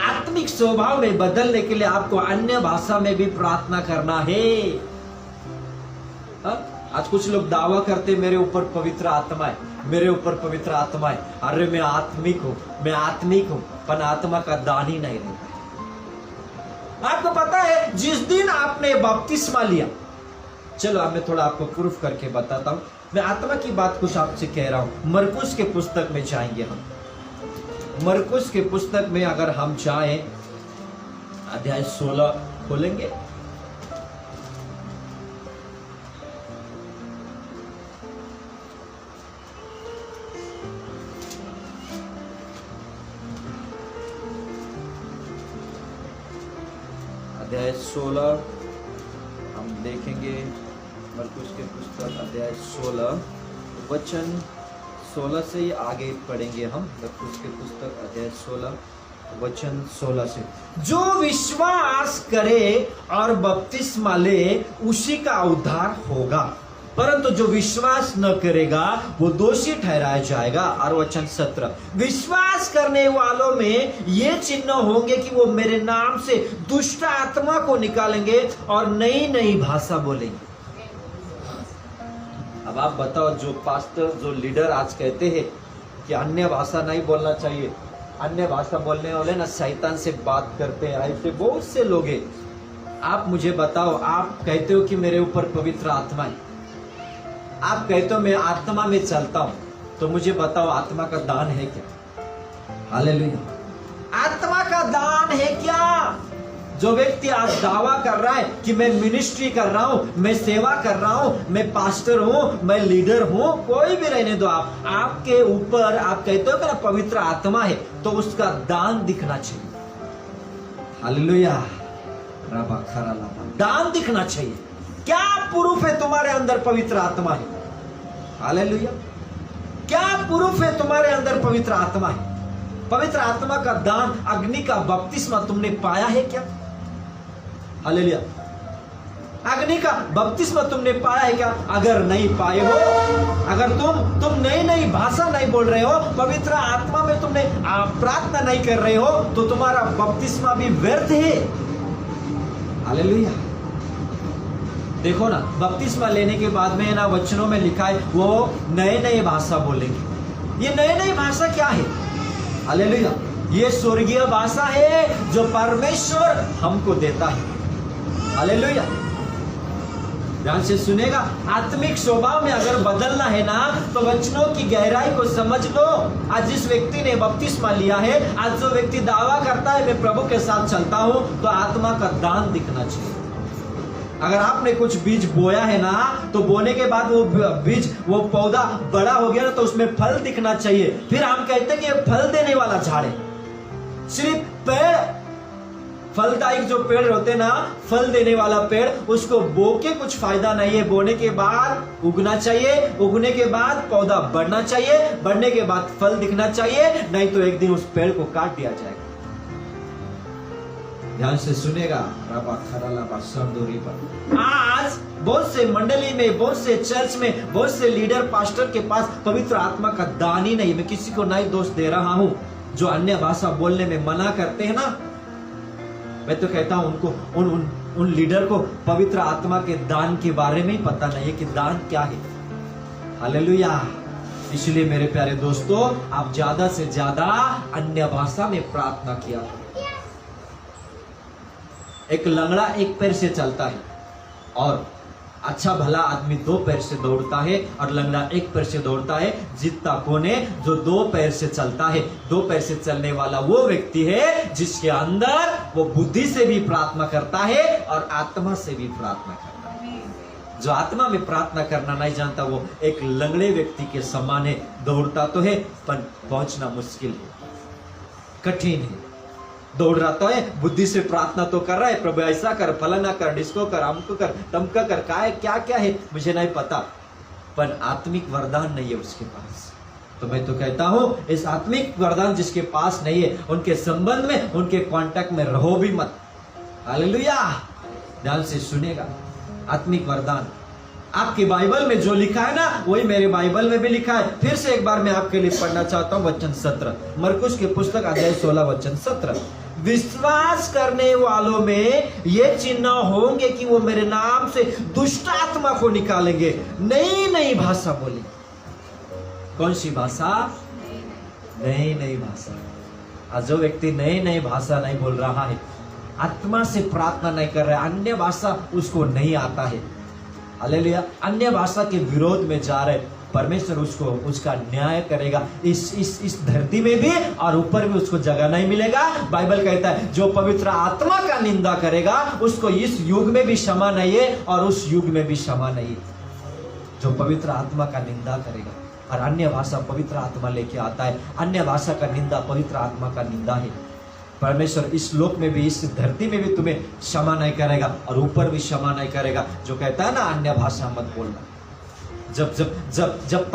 आत्मिक स्वभाव में बदलने के लिए आपको अन्य भाषा में भी प्रार्थना करना है। आज कुछ लोग दावा करते मेरे ऊपर पवित्र आत्मा है, मेरे ऊपर पवित्र आत्मा है। अरे मैं आत्मिक हूं, पर आत्मा का दान ही नहीं रहता। आपको पता है जिस दिन आपने बपतिस्मा लिया, चलो अब मैं थोड़ा आपको प्रूफ करके बताता हूं। मैं आत्मा की बात कुछ आपसे कह रहा हूं। मरकुस के पुस्तक में जाएंगे हम। मरकुस के पुस्तक में अगर हम जाएं, अध्याय 16 खोलेंगे। अध्याय 16 हम देखेंगे मरकुस के पुस्तक अध्याय 16 वचन 16 से ही आगे पढ़ेंगे हम। मरकुस के पुस्तक अध्याय 16 वचन 16 से। जो विश्वास करे और बपतिस्मा ले उसी का उद्धार होगा, परंतु जो विश्वास न करेगा वो दोषी ठहराया जाएगा। और वचन 17, विश्वास करने वालों में ये चिन्ह होंगे कि वो मेरे नाम से दुष्ट आत्मा को निकालेंगे और नई नई भाषा बोलेंगे। अब आप बताओ, जो पास्टर, जो लीडर आज कहते हैं कि अन्य भाषा नहीं बोलना चाहिए, अन्य भाषा बोलने वाले ना शैतान से बात करते हैं, ऐसे बहुत से लोग हैं। आप मुझे बताओ, आप कहते हो कि मेरे ऊपर पवित्र आत्मा है, आप कहते हो मैं आत्मा में चलता हूं, तो मुझे बताओ आत्मा का दान है क्या? हालेलुया, आत्मा का दान है क्या? जो व्यक्ति आज दावा कर रहा है कि मैं मिनिस्ट्री कर रहा हूं, मैं सेवा कर रहा हूं, मैं पास्टर हूं, मैं लीडर हूं, कोई भी रहने दो, आप आपके ऊपर आप कहते हो कि ना पवित्र आत्मा है, तो उसका दान दिखना चाहिए। हालेलुया, रबा खरा लाबा, दान दिखना चाहिए। क्या प्रूफ है तुम्हारे अंदर पवित्र आत्मा है? हालेलुया, क्या प्रूफ है तुम्हारे अंदर पवित्र आत्मा है? पवित्र आत्मा का दान, अग्नि का बपतिस्मा तुमने पाया है क्या? हालेलुया, अग्नि का बपतिस्मा तुमने पाया है क्या? अगर नहीं पाए हो, अगर तुम नई नई भाषा नहीं बोल रहे हो, पवित्र आत्मा में तुमने प्रार्थना नहीं कर रहे हो, तो तुम्हारा बपतिस्मा भी व्यर्थ है। हालेलुया, देखो ना, बपतिस्मा लेने के बाद में ना वचनों में लिखा है वो नए नए भाषा बोलेंगे। ये नए नई भाषा क्या है? हालेलुया, ये स्वर्गीय भाषा है जो परमेश्वर हमको देता है। हालेलुया, ध्यान से सुनेगा। आत्मिक स्वभाव में अगर बदलना है ना, तो वचनों की गहराई को समझ लो। आज जिस व्यक्ति ने बपतिस्मा लिया है, आज जो व्यक्ति दावा करता है मैं प्रभु के साथ चलता हूं, तो आत्मा का दान दिखना चाहिए। अगर आपने कुछ बीज बोया है ना, तो बोने के बाद वो बीज, वो पौधा बड़ा हो गया ना, तो उसमें फल दिखना चाहिए। फिर हम कहते हैं कि ये फल देने वाला झाड़ है। सिर्फ पेड़, फलदायक जो पेड़ होते ना, फल देने वाला पेड़, उसको बो के कुछ फायदा नहीं है। बोने के बाद उगना चाहिए, उगने के बाद पौधा बढ़ना चाहिए, बढ़ने के बाद फल दिखना चाहिए, नहीं तो एक दिन उस पेड़ को काट दिया जाएगा। ध्यान से सुनेगा। आज बहुत से मंडली में, बहुत से चर्च में, बहुत से लीडर पास्टर के पास पवित्र आत्मा का दान ही नहीं। मैं किसी को नहीं दोष दे रहा हूं जो अन्य भाषा बोलने में मना करते हैं ना, मैं तो कहता हूं उनको, उन लीडर को पवित्र आत्मा के दान के बारे में ही पता नहीं है कि दान क्या है। हालेलुया, इसलिए मेरे प्यारे दोस्तों, आप ज्यादा से ज्यादा अन्य भाषा में प्रार्थना किया। एक लंगड़ा एक पैर से चलता है और अच्छा भला आदमी दो पैर से दौड़ता है, और लंगड़ा एक पैर से दौड़ता है। जीतता कौन है? जो दो पैर से चलता है। दो पैर से चलने वाला वो व्यक्ति है जिसके अंदर वो बुद्धि से भी प्रार्थना करता है और आत्मा से भी प्रार्थना करता है। जो आत्मा में प्रार्थना करना नहीं जानता, वो एक लंगड़े व्यक्ति के समान है। दौड़ता तो है पर पहुंचना मुश्किल है, कठिन है। दौड़ रहा तो है, बुद्धि से प्रार्थना तो कर रहा है, प्रभु ऐसा कर, फलाना कर, डिस्को कर, अमको कर, तमका कर, क्या क्या है मुझे नहीं पता, पर आत्मिक वरदान नहीं है उसके पास। तो मैं तो कहता हूं, इस आत्मिक वरदान जिसके पास नहीं है, उनके संबंध में, उनके कांटेक्ट में रहो भी मत। हालेलुया, ध्यान से सुनेगा। आत्मिक वरदान आपके बाइबल में जो लिखा है ना, वही मेरे बाइबल में भी लिखा है। फिर से एक बार मैं आपके लिए पढ़ना चाहता हूं वचन 17, मरकुस के पुस्तक अध्याय 16 वचन 17। विश्वास करने वालों में ये चिन्ह होंगे कि वो मेरे नाम से दुष्ट आत्मा को निकालेंगे, नई नई भाषा बोलेंगे। कौन सी भाषा? नई नई भाषा। आज जो व्यक्ति नई नई भाषा नहीं बोल रहा है, आत्मा से प्रार्थना नहीं कर रहा है, अन्य भाषा उसको नहीं आता है, हालेलुया, अन्य भाषा के विरोध में जा रहे, परमेश्वर उसको, उसका न्याय करेगा इस धरती में भी और ऊपर भी उसको जगह नहीं मिलेगा। बाइबल कहता है जो पवित्र आत्मा का निंदा करेगा उसको इस युग में भी क्षमा नहीं है और उस युग में भी क्षमा नहीं है। जो पवित्र आत्मा का निंदा करेगा, और अन्य भाषा पवित्र आत्मा लेके आता है, अन्य भाषा का निंदा पवित्र आत्मा का निंदा है। परमेश्वर इस लोक में भी, इस धरती में भी तुम्हें क्षमा नहीं करेगा और ऊपर भी क्षमा नहीं करेगा। जो कहता है ना अन्य भाषा मत बोलना। जब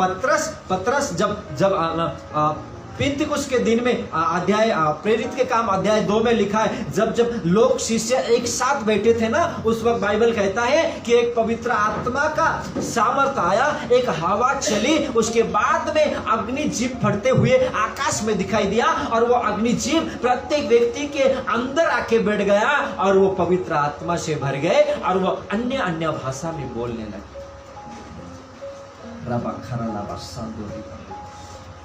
पतरस जब पेंतिकुस्त के दिन में अध्याय प्रेरित के काम अध्याय 2 में लिखा है, जब लोग शिष्य एक साथ बैठे थे ना, उस वक्त बाइबल कहता है कि एक पवित्र आत्मा का सामर्थ आया, एक हवा चली, उसके बाद में अग्नि जीभ फटते हुए आकाश में दिखाई दिया और वो अग्नि जीभ प्रत्येक व्यक्ति के अंदर आके बैठ गया और वो पवित्र आत्मा से भर गए और वो अन्य भाषा में बोलने लगे।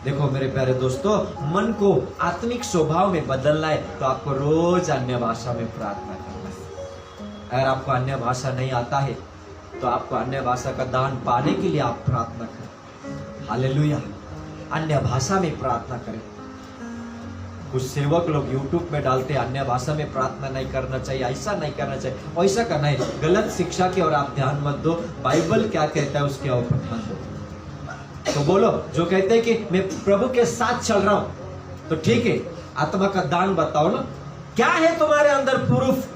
देखो मेरे प्यारे दोस्तों, मन को आत्मिक स्वभाव में बदलना है तो आपको रोज अन्य भाषा में प्रार्थना करना है। अगर आपको अन्य भाषा नहीं आता है तो आपको अन्य भाषा का दान पाने के लिए आप प्रार्थना करें। हालेलुया, अन्य भाषा में प्रार्थना करें। कुछ सेवक लोग YouTube में डालते अन्य भाषा में प्रार्थना नहीं करना चाहिए, ऐसा नहीं करना चाहिए, वैसा करना है। गलत शिक्षा की ओर आप ध्यान मत दो, बाइबल क्या कहता है उसके ओर ध्यान दो। तो बोलो, जो कहते हैं कि मैं प्रभु के साथ चल रहा हूं, तो ठीक है, आत्मा का दान बताओ ना, क्या है तुम्हारे अंदर प्रूफ,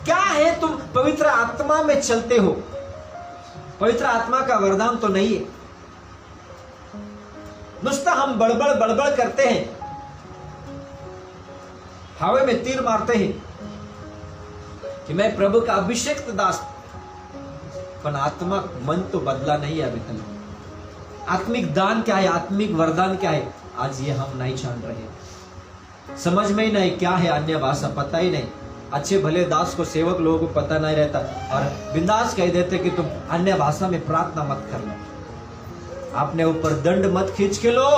क्या है तुम पवित्र आत्मा में चलते हो? पवित्र आत्मा का वरदान तो नहीं है। नुस्ता हम बड़बड़ करते हैं, हवा में तीर मारते हैं कि मैं प्रभु का अभिषेक्त दास, पर आत्मा मन तो बदला नहीं है अभी तक। आत्मिक दान क्या है, आत्मिक वरदान क्या है, आज ये हम नहीं जान रहे। समझ में ही नहीं क्या है अन्य भाषा, पता ही नहीं। अच्छे भले दास को, सेवक लोगों को पता नहीं रहता और बिंदास कह देते कि तुम अन्य भाषा में प्रार्थना मत करना। आपने ऊपर दंड मत खींच के लो।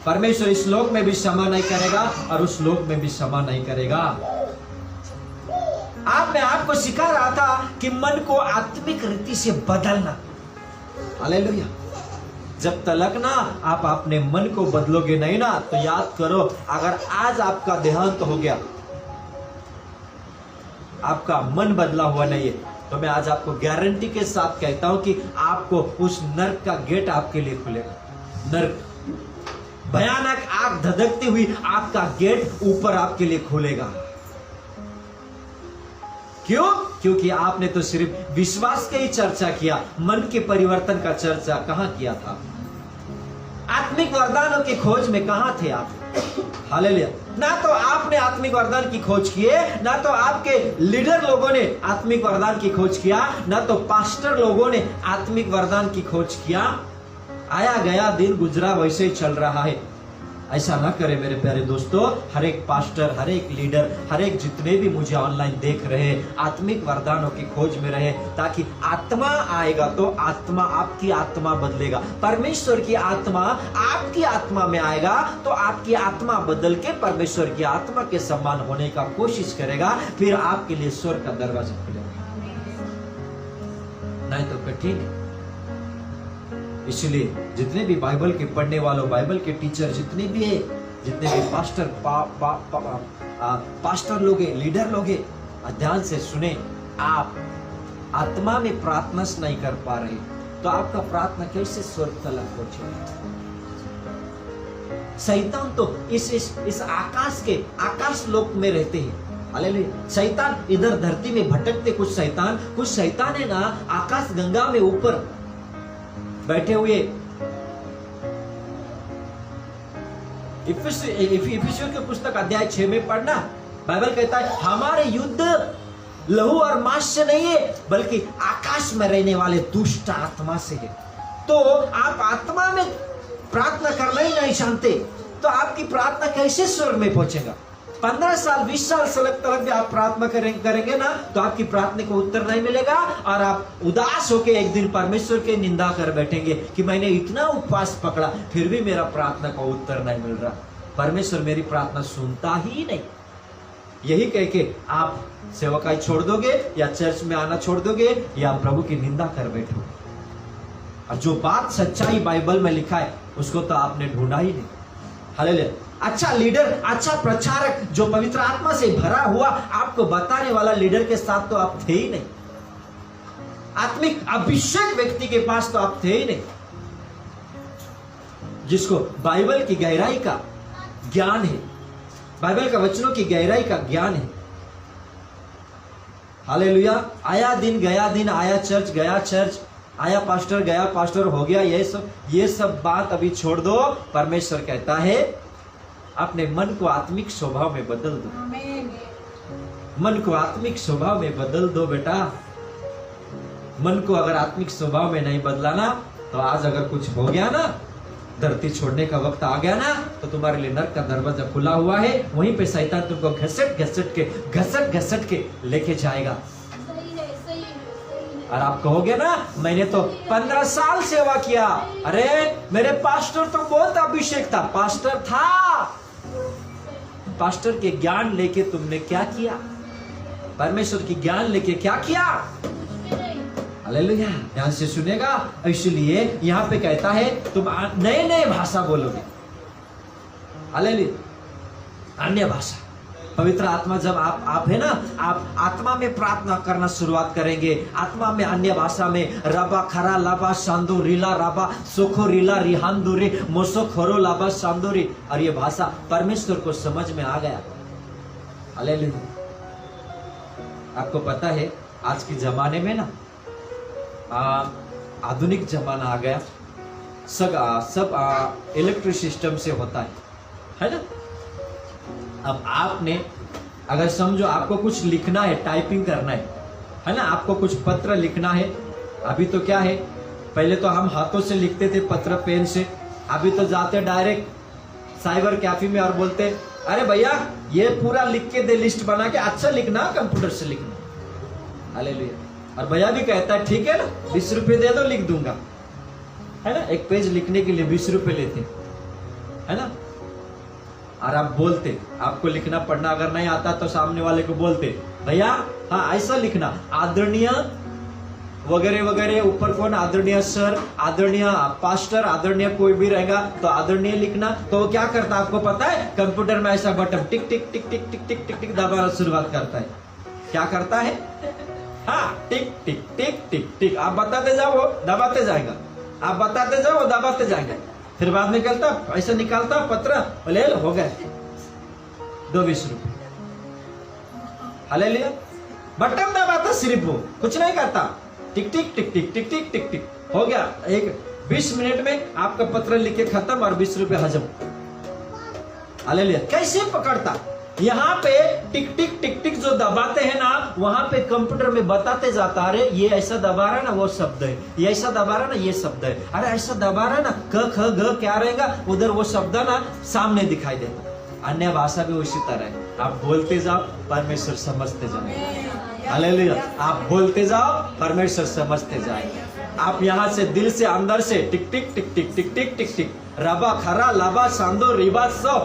परमेश्वर इस लोक में भी क्षमा नहीं करेगा और उस लोक में भी क्षमा नहीं करेगा। आपने आपको सिखा रहा था कि मन को आत्मिक रीति से बदलना। हालेलुया। जब तक ना आप अपने मन को बदलोगे नहीं ना, तो याद करो, अगर आज आपका देहांत हो गया, आपका मन बदला हुआ नहीं है, तो मैं आज आपको गारंटी के साथ कहता हूं कि आपको उस नर्क का गेट आपके लिए खुलेगा। नर्क, भयानक आग धधकती हुई आपका गेट ऊपर आपके लिए खुलेगा। क्यों? क्योंकि आपने तो सिर्फ विश्वास की ही चर्चा किया, मन के परिवर्तन का चर्चा कहां किया था? आत्मिक वरदानों की खोज में कहां थे आप? हालेलुया। ना तो आपने आत्मिक वरदान की खोज किए, ना तो आपके लीडर लोगों ने आत्मिक वरदान की खोज किया, ना तो पास्टर लोगों ने आत्मिक वरदान की खोज किया। आया गया दिन गुजरा वैसे ही चल रहा है। ऐसा ना करे मेरे प्यारे दोस्तों। हर एक पास्टर, हर एक लीडर, हर एक जितने भी मुझे ऑनलाइन देख रहे, आत्मिक वरदानों की खोज में रहे, ताकि आत्मा आएगा तो आत्मा, आपकी आत्मा बदलेगा। परमेश्वर की आत्मा आपकी आत्मा में आएगा तो आपकी आत्मा बदल के परमेश्वर की आत्मा के समान होने का कोशिश करेगा। फिर आपके लिए स्वर्ग का दरवाजा खुलेगा, नहीं तो कठिन है। इसलिए जितने भी बाइबल के पढ़ने वालों, बाइबल के टीचर जितने भी है, जितने भी पास्टर लोग हैं, लीडर लोग हैं, ध्यान से सुने। आप आत्मा में प्रार्थना नहीं कर पा रहे तो आपका प्रार्थना कैसे स्वर्ग तक पहुंचेगा? शैतान तो इस आकाश लोक में रहते हैं। हालेलुया। शैतान इधर धरती में भटकते, कुछ शैतान है ना आकाश गंगा में ऊपर बैठे हुए। इफिसियों की पुस्तक अध्याय 6 में पढ़ना, बाइबल कहता है हमारे युद्ध लहू और मांस से नहीं है, बल्कि आकाश में रहने वाले दुष्ट आत्मा से है। तो आप आत्मा में प्रार्थना करना ही नहीं जानते तो आपकी प्रार्थना कैसे स्वर्ग में पहुंचेगा? 15 साल 20 साल तक भी आप प्रार्थना करेंगे ना, तो आपकी प्रार्थना को उत्तर नहीं मिलेगा और आप उदास होकर एक दिन परमेश्वर के निंदा कर बैठेंगे कि मैंने इतना उपवास पकड़ा फिर भी मेरा प्रार्थना को उत्तर नहीं मिल रहा, परमेश्वर मेरी प्रार्थना सुनता ही नहीं। यही कह के आप सेवकाई छोड़ दोगे या चर्च में आना छोड़ दोगे या प्रभु की निंदा कर बैठोगे। और जो बात सच्चाई बाइबल में लिखा है उसको तो आपने ढूंढा ही नहीं। हालेलुया। अच्छा लीडर, अच्छा प्रचारक, जो पवित्र आत्मा से भरा हुआ आपको बताने वाला लीडर के साथ तो आप थे ही नहीं। आत्मिक अभिषेक व्यक्ति के पास तो आप थे ही नहीं, जिसको बाइबल की गहराई का ज्ञान है, बाइबल का वचनों की गहराई का ज्ञान है। हालेलुया। आया दिन गया दिन, आया चर्च गया चर्च, आया पास्टर गया पास्टर हो गया, ये सब बात अभी छोड़ दो। परमेश्वर कहता है अपने मन को आत्मिक स्वभाव में बदल दो। मन को आत्मिक स्वभाव में बदल दो बेटा। मन को अगर आत्मिक स्वभाव में नहीं बदला ना, तो आज अगर कुछ हो गया ना, धरती छोड़ने का वक्त आ गया ना, तो तुम्हारे लिए नरक का दरवाजा खुला हुआ है। वहीं पे शैतान तुमको घसट घसट के लेके जाएगा। और आप कहोगे ना, मैंने तो 15 साल सेवा किया, अरे मेरे पास्टर तो बहुत अभिषेक था। पास्टर था, पास्टर के ज्ञान लेके तुमने क्या किया? परमेश्वर की ज्ञान लेके क्या किया? हालेलुया। ध्यान से सुनेगा। इसलिए यहाँ पे कहता है तुम नए नए भाषा बोलोगे। हालेलुया। अन्य भाषा, पवित्र आत्मा जब आप है ना, आप आत्मा में प्रार्थना करना शुरुआत करेंगे। आत्मा में अन्य भाषा में रबा खरा लाबा शांदो रीला राबा सोखो रीला रिहांदुरी मोसो खोरो लाबा शांदोरी, और ये भाषा परमेश्वर को समझ में आ गया। हालेलुया। आपको पता है आज के जमाने में ना आधुनिक जमाना आ गया, सब इलेक्ट्रिक सिस्टम से होता है ना। अब आपने अगर समझो आपको कुछ लिखना है, टाइपिंग करना है ना, आपको कुछ पत्र लिखना है। अभी तो क्या है, पहले तो हम हाथों से लिखते थे पत्र पेन से, अभी तो जाते डायरेक्ट साइबर कैफे में और बोलते अरे भैया ये पूरा लिख के दे, लिस्ट बना के, अच्छा लिखना, कंप्यूटर से लिखना। हालेलुया। और भैया भी कहता है ठीक है ना, 20 रुपए दे दो, लिख दूंगा, है ना। एक पेज लिखने के लिए 20 रुपए लेते, है ना। और आप बोलते, आपको लिखना पढ़ना अगर नहीं आता तो सामने वाले को बोलते भैया हाँ ऐसा लिखना, आदरणीय वगैरह वगैरह, ऊपर कौन, आदरणीय सर, आदरणीय पास्टर, आदरणीय कोई भी रहेगा तो आदरणीय लिखना। तो वो क्या करता है आपको पता है? कंप्यूटर में ऐसा बटन टिक टिक टिक टिक टिक टिक टिक टिक दबाना शुरुआत करता है। क्या करता है? हाँ, टिक टिक टिक टिक टिक। आप बताते जाओ वो दबाते जाएगा, आप बताते जाओ वो दबाते जाएगा। फिर बाद में निकलता ऐसा निकालता पत्र, ले लो हो गए 20 रुपए। हालेलुया। बटन दबाता सिर्फ, वो कुछ नहीं करता, टिक टिक टिक टिक टिक टिक टिक टिक हो गया। एक 20 मिनट में आपका पत्र लिखे खत्म और 20 रुपए हजम। हालेलुया। कैसे पकड़ता? यहाँ पे टिक टिक टिक टिक जो दबाते हैं ना, वहां पे कंप्यूटर में बताते जाता, अरे ये ऐसा दबा रहा है ना वो शब्द है, ये ऐसा दबा रहा है ना ये शब्द है, अरे ऐसा दबा रहा है ना क ख ग क्या रहेगा, उधर वो शब्द ना सामने दिखाई देता। अन्य भाषा भी उसी तरह है, आप बोलते जाओ परमेश्वर समझते जाए। हालेलुया। आप बोलते जाओ परमेश्वर समझते जाए। आप यहाँ से दिल से अंदर से टिक टिक टिक टिक टिक टिक टिक टिक रबा खरा लाबा सांदो रिबा सो,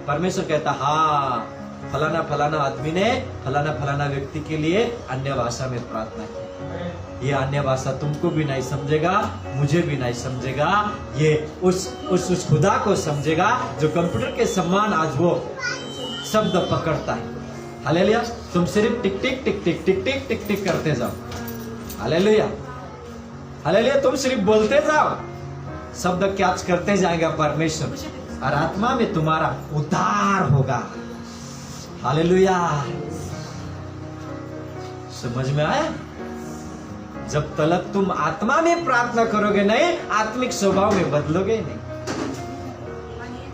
परमेश्वर कहता हाँ फलाना फलाना आदमी ने फलाना फलाना व्यक्ति के लिए अन्य भाषा में प्रार्थना की। ये अन्य भाषा तुमको भी नहीं समझेगा, मुझे भी नहीं समझेगा, ये उस खुदा को समझेगा जो कंप्यूटर के समान आज वो शब्द पकड़ता है। हालेलुया। तुम सिर्फ टिक टिक टिक टिक टिक टिक टिक टिक करते जाओ। हालेलुया। हालेलुया। तुम सिर्फ बोलते जाओ, शब्द कैच करते जाएगा परमेश्वर, और आत्मा में तुम्हारा उद्धार होगा। हालेलुया। समझ में आया? जब तक तुम आत्मा में प्रार्थना करोगे नहीं, आत्मिक स्वभाव में बदलोगे नहीं।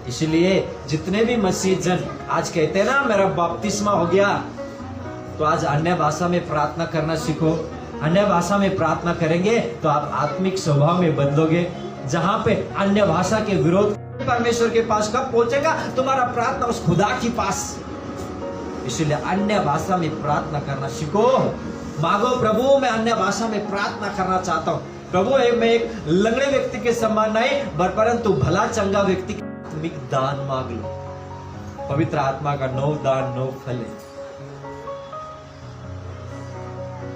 इसलिए जितने भी मसीह जन आज कहते हैं ना मेरा बपतिस्मा हो गया, तो आज अन्य भाषा में प्रार्थना करना सीखो। अन्य भाषा में प्रार्थना करेंगे तो आप आत्मिक स्वभाव में बदलोगे। जहां पे अन्य भाषा के विरोध परमेश्वर के पास कब पहुंचेगा? तुम्हारा प्रार्थना उस खुदा के पास। इसलिए अन्य भाषा में प्रार्थना करना सीखो। मांगो, प्रभु मैं अन्य भाषा में प्रार्थना करना चाहता हूँ। प्रभु मैं एक लंगड़े व्यक्ति के समान नहीं, परंतु भला चंगा व्यक्ति का आत्मिक दान मांग लो। पवित्र आत्मा का 9 दान 9 फल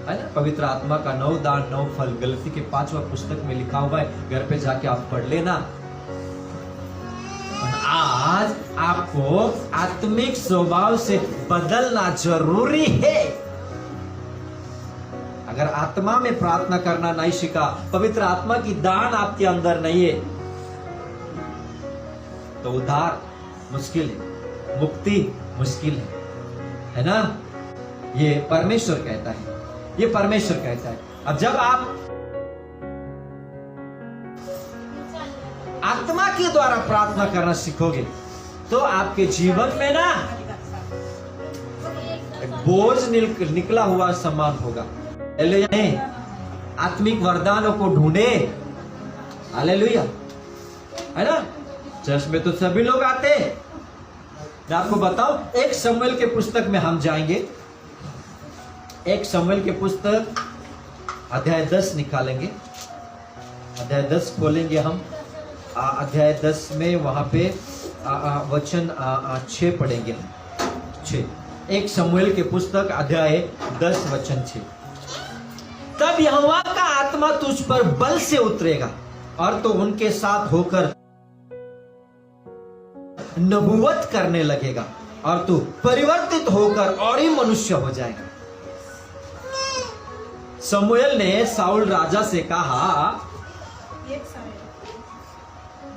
है ना। पवित्र आत्मा का 9 दान 9 फल गलती के 5वां पुस्तक में लिखा हुआ है, घर पे जाके आप पढ़ लेना। आज आपको आत्मिक स्वभाव से बदलना जरूरी है। अगर आत्मा में प्रार्थना करना नहीं सीखा, पवित्र आत्मा की दान आपके अंदर नहीं है, तो उद्धार मुश्किल है, मुक्ति मुश्किल है ना? ये परमेश्वर कहता है, ये परमेश्वर कहता है। अब जब आप आत्मा के द्वारा प्रार्थना करना सीखोगे तो आपके जीवन में ना एक बोझ निकला हुआ सम्मान होगा। हालेलुया। आत्मिक वरदानों को ढूंढे, हालेलुया, है ना? चर्च में तो सभी लोग आते हैं। मैं आपको बताऊं, एक शमूएल के पुस्तक में हम जाएंगे। एक शमूएल के पुस्तक अध्याय 10 निकालेंगे, अध्याय 10 खोलेंगे हम। अध्याय 10 में वहां पे वचन 6 पढ़ेंगे हम। 6, एक शमूएल के पुस्तक अध्याय 10 वचन 6। तब यहोवा का आत्मा तुझ पर बल से उतरेगा और तो उनके साथ होकर नबूवत करने लगेगा और तू परिवर्तित होकर और ही मनुष्य हो जाएगा। शमूएल ने साउल राजा से कहा,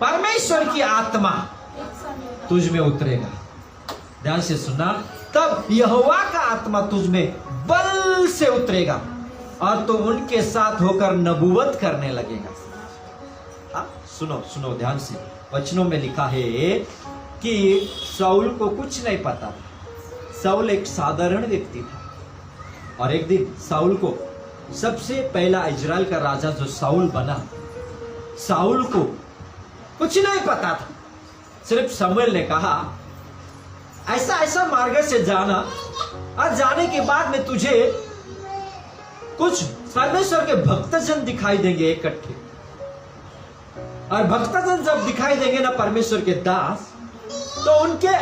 परमेश्वर की आत्मा तुझ में उतरेगा। ध्यान से सुनना, तब यहोवा का आत्मा तुझ में बल से उतरेगा और तो उनके साथ होकर नबूवत करने लगेगा। सुनो सुनो ध्यान से, वचनों में लिखा है कि साउल को कुछ नहीं पता था। साउल एक साधारण व्यक्ति था और एक दिन साउल को, सबसे पहला इजराइल का राजा जो साउल बना, साउल को कुछ नहीं पता था। सिर्फ शमूएल ने कहा, ऐसा ऐसा मार्ग से जाना और जाने के बाद में तुझे कुछ परमेश्वर के भक्तजन दिखाई देंगे इकट्ठे, और भक्तजन जब दिखाई देंगे ना, परमेश्वर के दास, तो उनके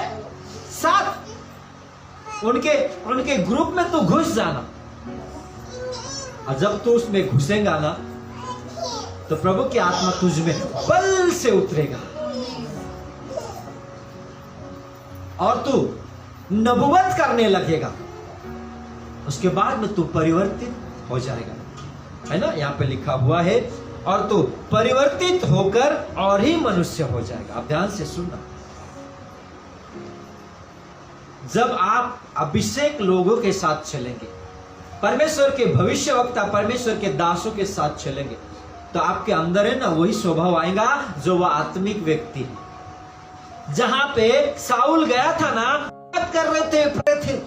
साथ उनके ग्रुप में तू घुस जाना। और जब तू उसमें घुसेगा ना, तो प्रभु की आत्मा तुझ में बल से उतरेगा और तू नबूवत करने लगेगा। उसके बाद में तू परिवर्तित हो जाएगा, है ना? यहां पे लिखा हुआ है, और तू परिवर्तित होकर और ही मनुष्य हो जाएगा। अब ध्यान से सुनना, जब आप अभिषेक लोगों के साथ चलेंगे, परमेश्वर के भविष्यवक्ता, परमेश्वर के दासों के साथ चलेंगे, तो आपके अंदर है ना वही स्वभाव आएगा जो वह आत्मिक व्यक्ति है। जहां पे साउल गया था ना, कर रहे थे।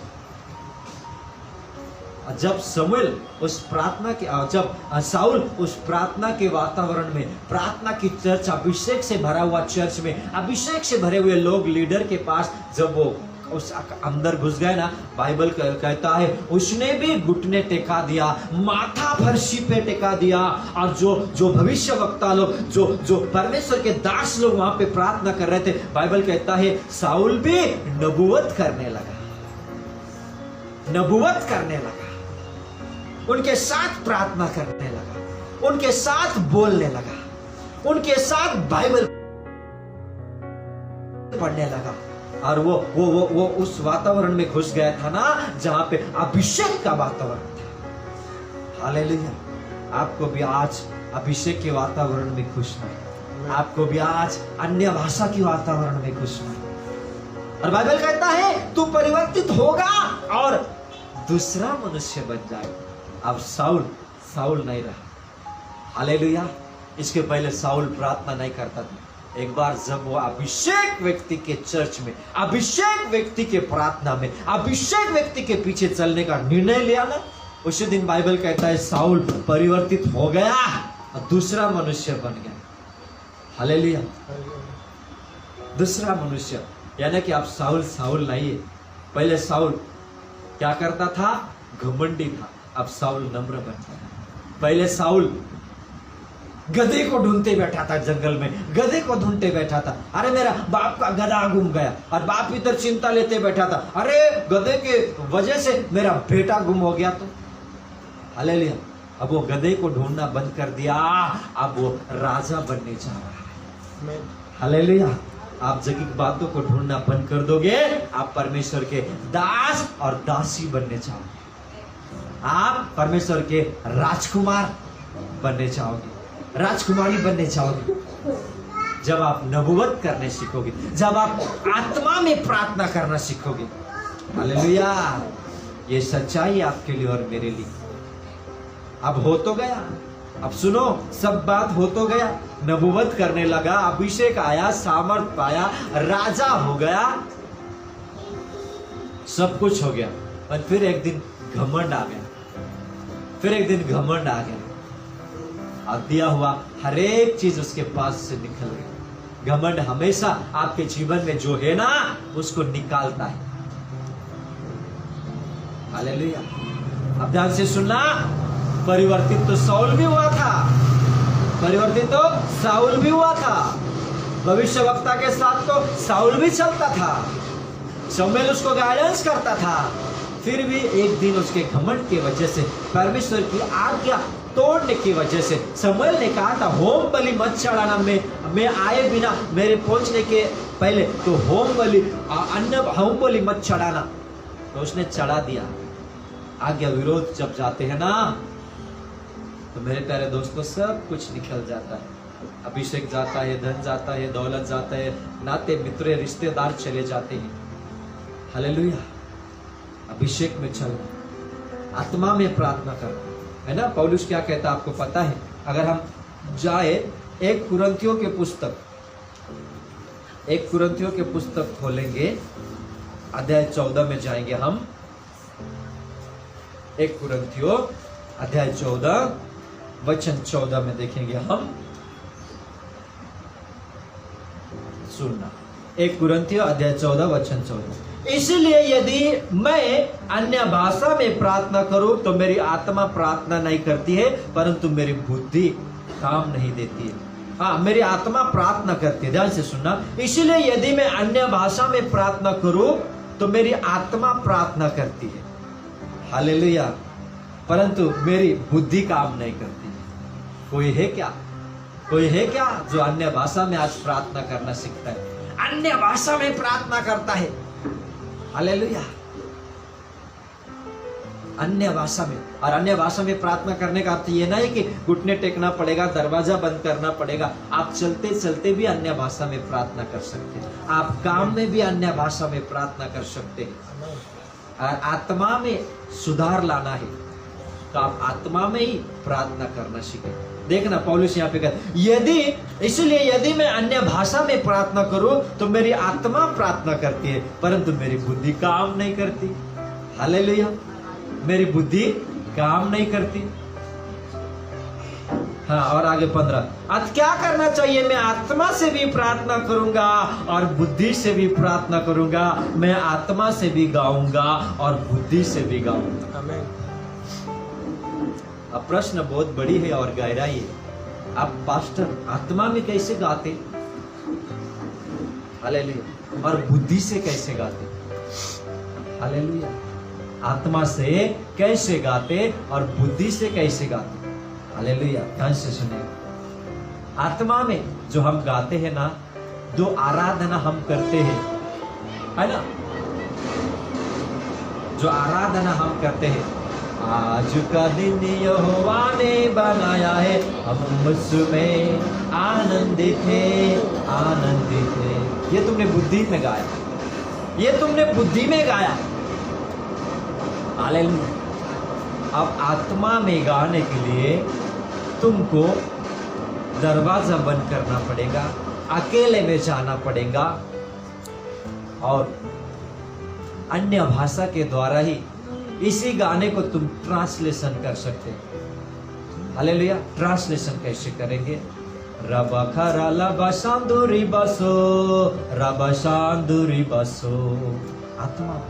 जब शमूएल उस प्रार्थना के, जब साउल उस प्रार्थना के वातावरण में, प्रार्थना की चर्च, अभिषेक से भरा हुआ चर्च में, अभिषेक से भरे हुए लोग, लीडर के पास जब वो उस अंदर घुस गए ना, बाइबल कहता है उसने भी घुटने टेका दिया, माथा फर्शी पे टेका दिया। और जो भविष्य वक्ता लोग, जो परमेश्वर के दास लोग वहां पे प्रार्थना कर रहे थे, बाइबल कहता है साउल भी नबूवत करने लगा, नबूवत करने लगा, उनके साथ प्रार्थना करने लगा, उनके साथ बोलने लगा, उनके साथ बाइबल पढ़ने लगा। और वो उस वातावरण में घुस गया था ना, जहां पे अभिषेक का वातावरण था। हालेलुया। आपको भी आज अभिषेक के वातावरण में घुसना है, आपको भी आज अन्य भाषा के वातावरण में घुसना है। और बाइबल कहता है तू परिवर्तित होगा और दूसरा मनुष्य बन जाएगा। अब साउल नहीं रहा। हालेलुया। इसके पहले साउल प्रार्थना नहीं करता था। एक बार जब वो अभिषेक व्यक्ति के चर्च में, अभिषेक व्यक्ति के प्रार्थना में, अभिषेक व्यक्ति के पीछे चलने का निर्णय लिया ना, उसी दिन बाइबल कहता है साउल परिवर्तित हो गया और दूसरा मनुष्य बन गया। हालेलुया। दूसरा मनुष्य, यानी कि अब साउल नहीं है। पहले साउल क्या करता था? घमंडी था। अब साउल नम्र बन गया। पहले साउल गधे को ढूंढते बैठा था, जंगल में गधे को ढूंढते बैठा था। अरे मेरा बाप का गधा गुम गया, और बाप इधर चिंता लेते बैठा था, अरे गधे के वजह से मेरा बेटा गुम हो गया। तो हालेलुया। अब वो गधे को ढूंढना बंद कर दिया, अब वो राजा बनने जा रहा है। हालेलुया। आप जगह बातों को ढूंढना बंद कर दोगे, आप परमेश्वर के दास और दासी बनने चाहोगे। आप परमेश्वर के राजकुमार बनने चाहोगे, राजकुमारी बनने चाहोगे। जब आप नबूवत करने सीखोगे, जब आप आत्मा में प्रार्थना करना सीखोगे। हालेलुया। ये सच्चाई आपके लिए और मेरे लिए। अब हो तो गया, अब सुनो, सब बात हो तो गया, नबूवत करने लगा, अभिषेक आया, सामर्थ पाया, राजा हो गया, सब कुछ हो गया। और फिर एक दिन घमंड आ गया, फिर एक दिन घमंड आ गया। अब दिया हुआ हर एक चीज उसके पास से निकल गई। घमंड हमेशा आपके जीवन में जो है ना, उसको निकालता है। हालेलुया। अब ध्यान से सुनना, परिवर्तित तो साउल भी हुआ था, परिवर्तित तो साउल भी हुआ था। भविष्यवक्ता के साथ तो साउल भी चलता था, शमूएल उसको गाइडेंस करता था। फिर भी एक दिन उसके घमंड की वजह से, परमेश्वर की आज्ञा तोड़ने की वजह से, शमूएल ने कहा था होम बलि मत चढ़ाना, मैं आए बिना, मेरे पहुंचने के पहले तो होम बलि मत चढ़ाना। तो उसने चढ़ा दिया। आज्ञा विरोध जब जाते हैं ना, तो मेरे प्यारे दोस्तों सब कुछ निकल जाता है। अभिषेक जाता है, धन जाता है, दौलत जाता है, नाते मित्र रिश्तेदार चले जाते हैं। हालेलुया। अभिषेक में चल, आत्मा में प्रार्थना कर, है ना। पौलुस क्या कहता है आपको पता है? अगर हम जाए एक कुरिन्थियों के पुस्तक खोलेंगे, अध्याय 14 में जाएंगे हम। एक कुरिन्थियों अध्याय 14 वचन 14 में देखेंगे हम। सुनना, एक कुरिन्थियों अध्याय 14 वचन 14। इसलिए यदि मैं अन्य भाषा में प्रार्थना करूं तो मेरी आत्मा प्रार्थना नहीं करती है, परंतु मेरी बुद्धि काम नहीं देती है। हाँ, मेरी आत्मा प्रार्थना करती है। ध्यान से सुनना, इसलिए यदि मैं अन्य भाषा में प्रार्थना करूं तो मेरी आत्मा प्रार्थना करती है। हालेलुया। परंतु मेरी बुद्धि काम नहीं करती। कोई है क्या? कोई है क्या जो अन्य भाषा में आज प्रार्थना करना सीखता है, अन्य भाषा में प्रार्थना करता है? हालेलुया। अन्य भाषा में, और अन्य भाषा में प्रार्थना करने का अर्थ ये नहीं कि घुटने टेकना पड़ेगा, दरवाजा बंद करना पड़ेगा। आप चलते चलते भी अन्य भाषा में प्रार्थना कर सकते हैं, आप काम में भी अन्य भाषा में प्रार्थना कर सकते हैं। और आत्मा में सुधार लाना है तो आप आत्मा में ही प्रार्थना करना सीखें। देखना, पौलुस यहाँ पे कहता, इसलिए यदि मैं अन्य भाषा में प्रार्थना करूं तो मेरी आत्मा प्रार्थना करती है, परंतु मेरी बुद्धि काम नहीं करती। हालेलुया। मेरी बुद्धि काम नहीं करती। हाँ, और आगे 15, अब क्या करना चाहिए? मैं आत्मा से भी प्रार्थना करूंगा और बुद्धि से भी प्रार्थना करूंगा। मैं आत्मा से भी गाऊंगा और बुद्धि से भी गाऊंगा। आमीन। अब प्रश्न बहुत बड़ी है और गहराई है। आप पास्टर आत्मा में कैसे गाते? हालेलुया। और बुद्धि से कैसे गाते? हालेलुया। आत्मा से कैसे गाते और बुद्धि से कैसे गाते? हालेलुया। ध्यान से सुनिए। आत्मा में जो हम गाते हैं ना, जो आराधना हम करते हैं, है ना, जो आराधना हम करते हैं, आज का दिन यहोवा ने बनाया है, हम उसमें आनंदित हैं, आनंदित हैं। ये तुमने बुद्धि में गाया, ये तुमने बुद्धि में गाया। हालेलुया। अब आत्मा में गाने के लिए तुमको दरवाजा बंद करना पड़ेगा, अकेले में जाना पड़ेगा और अन्य भाषा के द्वारा ही इसी गाने को तुम ट्रांसलेशन कर सकते हैं। हालेलुया। ट्रांसलेशन कैसे करेंगे? रबा खरा लबा शांदुरी बसो, रबा शांदुरी बसो। आत्मा।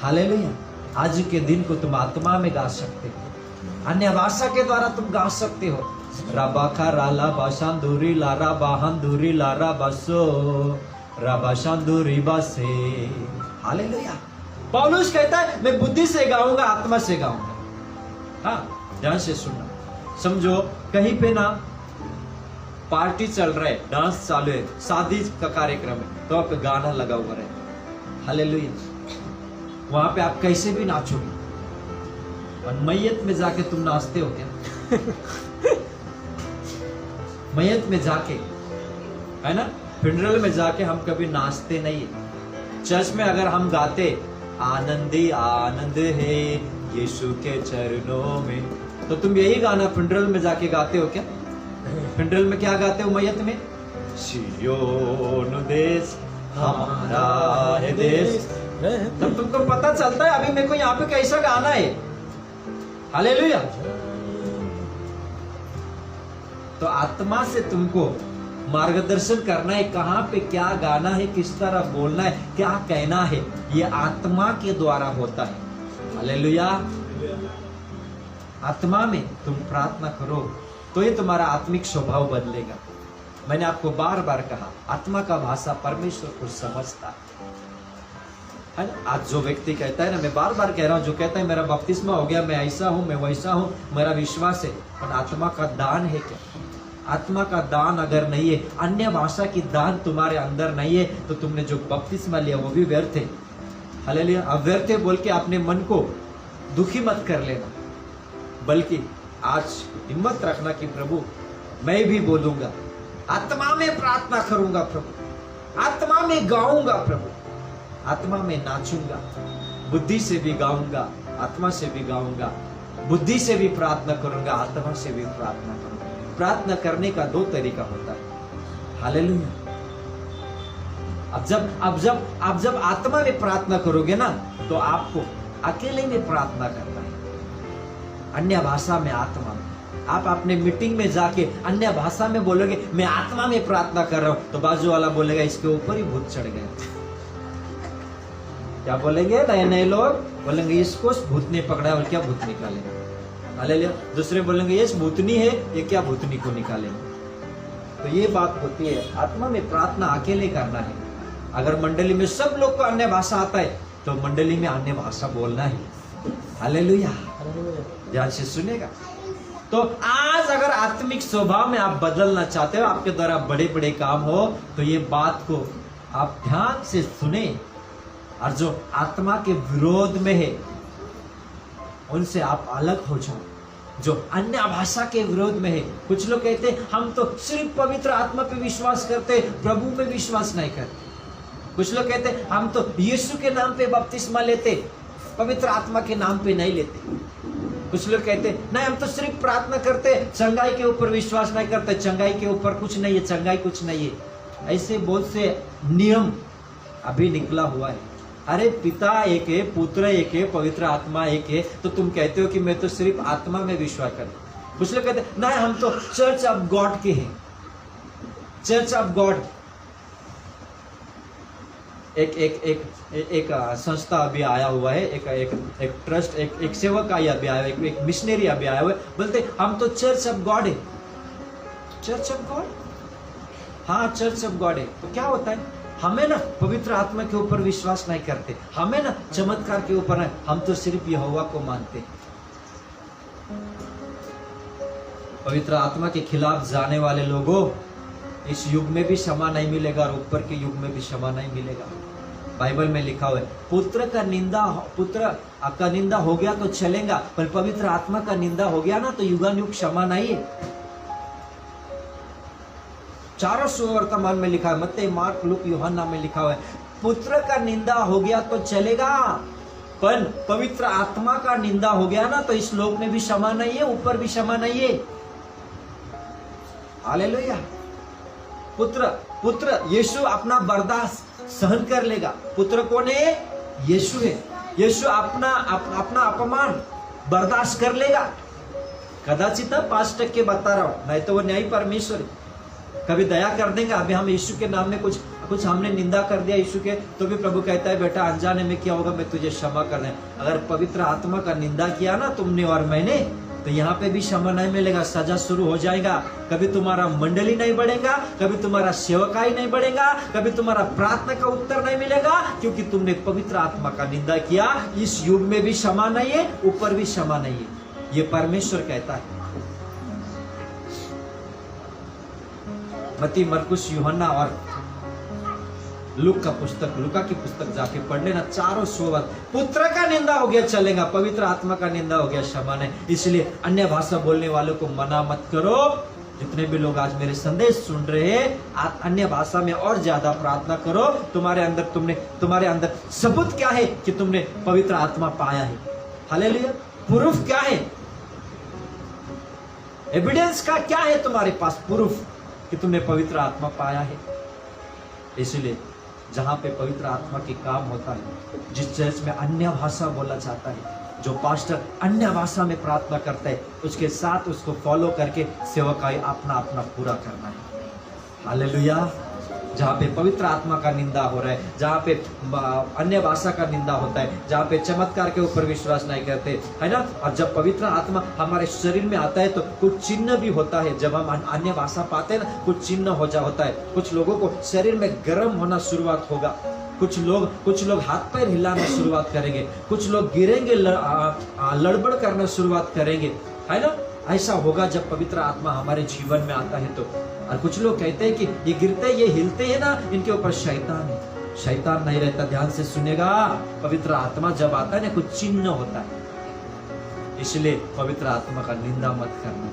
हालेलुया। आज के दिन को तुम आत्मा में गा सकते हो, अन्य भाषा के द्वारा तुम गा सकते हो। रबा खरा लबा शांदुरी लारा बाहंदुरी लारा बसो, रबा शांदुरी बसे। हालेलुया। पौलुस कहता है मैं बुद्धि से गाऊंगा, आत्मा से गाऊंगा। हाँ, ध्यान से सुनना। समझो कहीं पे ना पार्टी चल रहा है, डांस चालू है, शादी का कार्यक्रम है, तो आप गाना लगा हुआ है। हालेलुया। वहां पे आप कैसे भी नाचोगे। और मैयत में जाके तुम नाचते हो क्या? मैयत में जाके है ना। फ्यूनरल में जाके हम कभी नाचते नहीं है। चर्च में अगर हम गाते आनंद ही आनंद है यीशु के चरणों में, तो तुम यही गाना फ्यूनरल में जाके गाते हो क्या? फ्यूनरल में क्या गाते हो मैयत में? सियोन देश हमारा है देश। तब तुमको पता चलता है अभी मेरे को यहाँ पे कैसा गाना है। हालेलुया। तो आत्मा से तुमको मार्गदर्शन करना है, कहाँ पे क्या गाना है, किस तरह बोलना है, क्या कहना है, ये आत्मा के द्वारा होता है। हालेलुया। आत्मा में तुम प्रार्थना करो तो ये तुम्हारा आत्मिक स्वभाव बदलेगा। मैंने आपको बार बार कहा, आत्मा का भाषा परमेश्वर को समझता है ना। आज जो व्यक्ति कहता है ना, मैं बार बार कह रहा हूं, जो कहता है मेरा बपतिस्मा हो गया, मैं ऐसा हूं, मैं वैसा हूं, मेरा विश्वास है, पर आत्मा का दान है क्या? आत्मा का दान अगर नहीं है, अन्य भाषा की दान तुम्हारे अंदर नहीं है, तो तुमने जो बपतिस्मा लिया वो भी व्यर्थ है। हालेलुया। अब व्यर्थ है बोल के अपने मन को दुखी मत कर लेना, बल्कि आज हिम्मत रखना कि प्रभु मैं भी बोलूंगा, आत्मा में प्रार्थना करूंगा प्रभु, आत्मा में गाऊंगा प्रभु, आत्मा में नाचूंगा, बुद्धि से भी गाऊंगा, आत्मा से भी गाऊंगा, बुद्धि से भी प्रार्थना करूंगा, आत्मा से भी प्रार्थना करूंगा। प्रार्थना करने का दो तरीका होता है। हालेलुया। अब जब आत्मा में प्रार्थना करोगे ना, तो आपको अकेले में प्रार्थना करना है, अन्य भाषा में, आत्मा में। आप अपने मीटिंग में जाके अन्य भाषा में बोलोगे मैं आत्मा में प्रार्थना कर रहा हूं, तो बाजू वाला बोलेगा इसके ऊपर ही भूत चढ़ गया। क्या बोलेंगे? नए नए लोग बोलेंगे इसको भूत ने पकड़ा और क्या भूत निकालेगा। हालेलुया। दूसरे बोलेंगे ये भूतनी है, ये क्या भूतनी को निकालेंगे। तो ये बात होती है, आत्मा में प्रार्थना अकेले करना है। अगर मंडली में सब लोग को अन्य भाषा आता है, तो मंडली में अन्य भाषा बोलना है। हालेलुया। ध्यान से सुनेगा। तो आज अगर आत्मिक स्वभाव में आप बदलना चाहते हो, आपके द्वारा बड़े बड़े काम हो, तो ये बात को आप ध्यान से सुने, और जो आत्मा के विरोध में है उनसे आप अलग हो जाओ। जो अन्य भाषा के विरोध में है, कुछ लोग कहते हैं हम तो सिर्फ पवित्र आत्मा पे विश्वास करते, प्रभु में विश्वास नहीं करते। कुछ लोग कहते हैं हम तो यीशु के नाम पे बपतिस्मा लेते, पवित्र आत्मा के नाम पे नहीं लेते। कुछ लोग कहते नहीं हम तो सिर्फ प्रार्थना करते, चंगाई के ऊपर विश्वास नहीं करते, चंगाई के ऊपर कुछ नहीं है, चंगाई कुछ नहीं है। ऐसे बहुत से नियम अभी निकला हुआ है। अरे पिता एक है, पुत्र एक है, पवित्र आत्मा एक है, तो तुम कहते हो कि मैं तो सिर्फ आत्मा में विश्वास करता। कुछ लोग कहते नहीं हम तो चर्च ऑफ गॉड के हैं, चर्च ऑफ गॉड। एक संस्था अभी आया हुआ है, एक ट्रस्ट, एक सेवक आया अभी आया, एक मिशनरी अभी आया हुआ है, बोलते हम तो चर्च ऑफ गॉड है। चर्च ऑफ गॉड, हाँ चर्च ऑफ गॉड है। तो क्या होता है? हमें ना पवित्र आत्मा के ऊपर विश्वास नहीं करते, हमें ना चमत्कार के ऊपर नहीं, हम तो सिर्फ यहोवा को मानते। पवित्र आत्मा के खिलाफ जाने वाले लोगों, इस युग में भी क्षमा नहीं मिलेगा और ऊपर के युग में भी क्षमा नहीं मिलेगा। बाइबल में लिखा हुआ है पुत्र का निंदा हो गया तो चलेगा, पर पवित्र आत्मा का निंदा हो गया ना तो युगानुयुग क्षमा नहीं है। चारों सुवर्तमान में लिखा है, मत्ती, मार्क, लूक, यूहन्ना में लिखा हुआ है पुत्र का निंदा हो गया तो चलेगा, पर पवित्र आत्मा का निंदा हो गया ना तो इस लोक में भी क्षमा नहीं है, ऊपर भी क्षमा नहीं है। हालेलुया। पुत्र यीशु अपना बर्दाश्त सहन कर लेगा। पुत्र कौन है? यीशु है। यीशु अपना अपमान बर्दाश्त कर लेगा। कदाचित 5% बता रहा हूं, नहीं तो वो न्यायी परमेश्वर है, कभी दया कर देंगे। अभी हम यीशु के नाम में कुछ हमने निंदा कर दिया यीशु के, तो भी प्रभु कहता है बेटा अनजाने में क्या होगा, मैं तुझे क्षमा कर दें। अगर पवित्र आत्मा का निंदा किया ना तुमने और मैंने, तो यहाँ पे भी क्षमा नहीं मिलेगा, सजा शुरू हो जाएगा। कभी तुम्हारा मंडली नहीं बढ़ेगा, कभी तुम्हारा सेवकाई नहीं बढ़ेगा, कभी तुम्हारा प्रार्थना का उत्तर नहीं मिलेगा, क्योंकि तुमने पवित्र आत्मा का निंदा किया। इस युग में भी क्षमा नहीं है, ऊपर भी क्षमा नहीं है, ये परमेश्वर कहता है। मत्ती, मरकुस, यूहन्ना और लूका की पुस्तक जाके पढ़ लेना। चारों सुवत पुत्र का निंदा हो गया चलेगा, पवित्र आत्मा का निंदा हो गया क्षमा नहीं। इसलिए अन्य भाषा बोलने वालों को मना मत करो, जितने भी लोग आज मेरे संदेश सुन रहे हैं, आप अन्य भाषा में और ज्यादा प्रार्थना करो। तुम्हारे अंदर सबूत क्या है कि तुमने पवित्र आत्मा पाया है? हालेलुया। प्रूफ क्या है? एविडेंस का क्या है तुम्हारे पास? प्रूफ कि तुमने पवित्र आत्मा पाया है। इसलिए जहां पे पवित्र आत्मा की काम होता है, जिस चर्च में अन्य भाषा बोला जाता है, जो पास्टर अन्य भाषा में प्रार्थना करता है, उसके साथ उसको फॉलो करके सेवकाई अपना अपना पूरा करना है। हालेलुया। जहाँ पे पवित्र आत्मा का निंदा हो रहा है, जहाँ पे अन्य भाषा का निंदा होता है, जहाँ पे चमत्कार के ऊपर विश्वास नहीं करते, है ना। और जब पवित्र आत्मा हमारे शरीर में आता है तो कुछ चिन्ह भी होता है। जब हम अन्य भाषा पाते हैं ना, कुछ चिन्ह होता है। कुछ लोगों को शरीर में गर्म होना शुरुआत होगा, कुछ लोग हाथ पैर हिलाना शुरुआत करेंगे, कुछ लोग गिरेंगे, लड़बड़ करना शुरुआत करेंगे, है ना। ऐसा होगा जब पवित्र आत्मा हमारे जीवन में आता है तो। और कुछ लोग कहते हैं कि ये गिरते, ये हिलते हैं ना, इनके ऊपर शैतान है। शैतान नहीं रहता। ध्यान से सुनेगा। पवित्र आत्मा जब आता है ना, कुछ चिन्ह होता है। इसलिए पवित्र आत्मा का निंदा मत करना।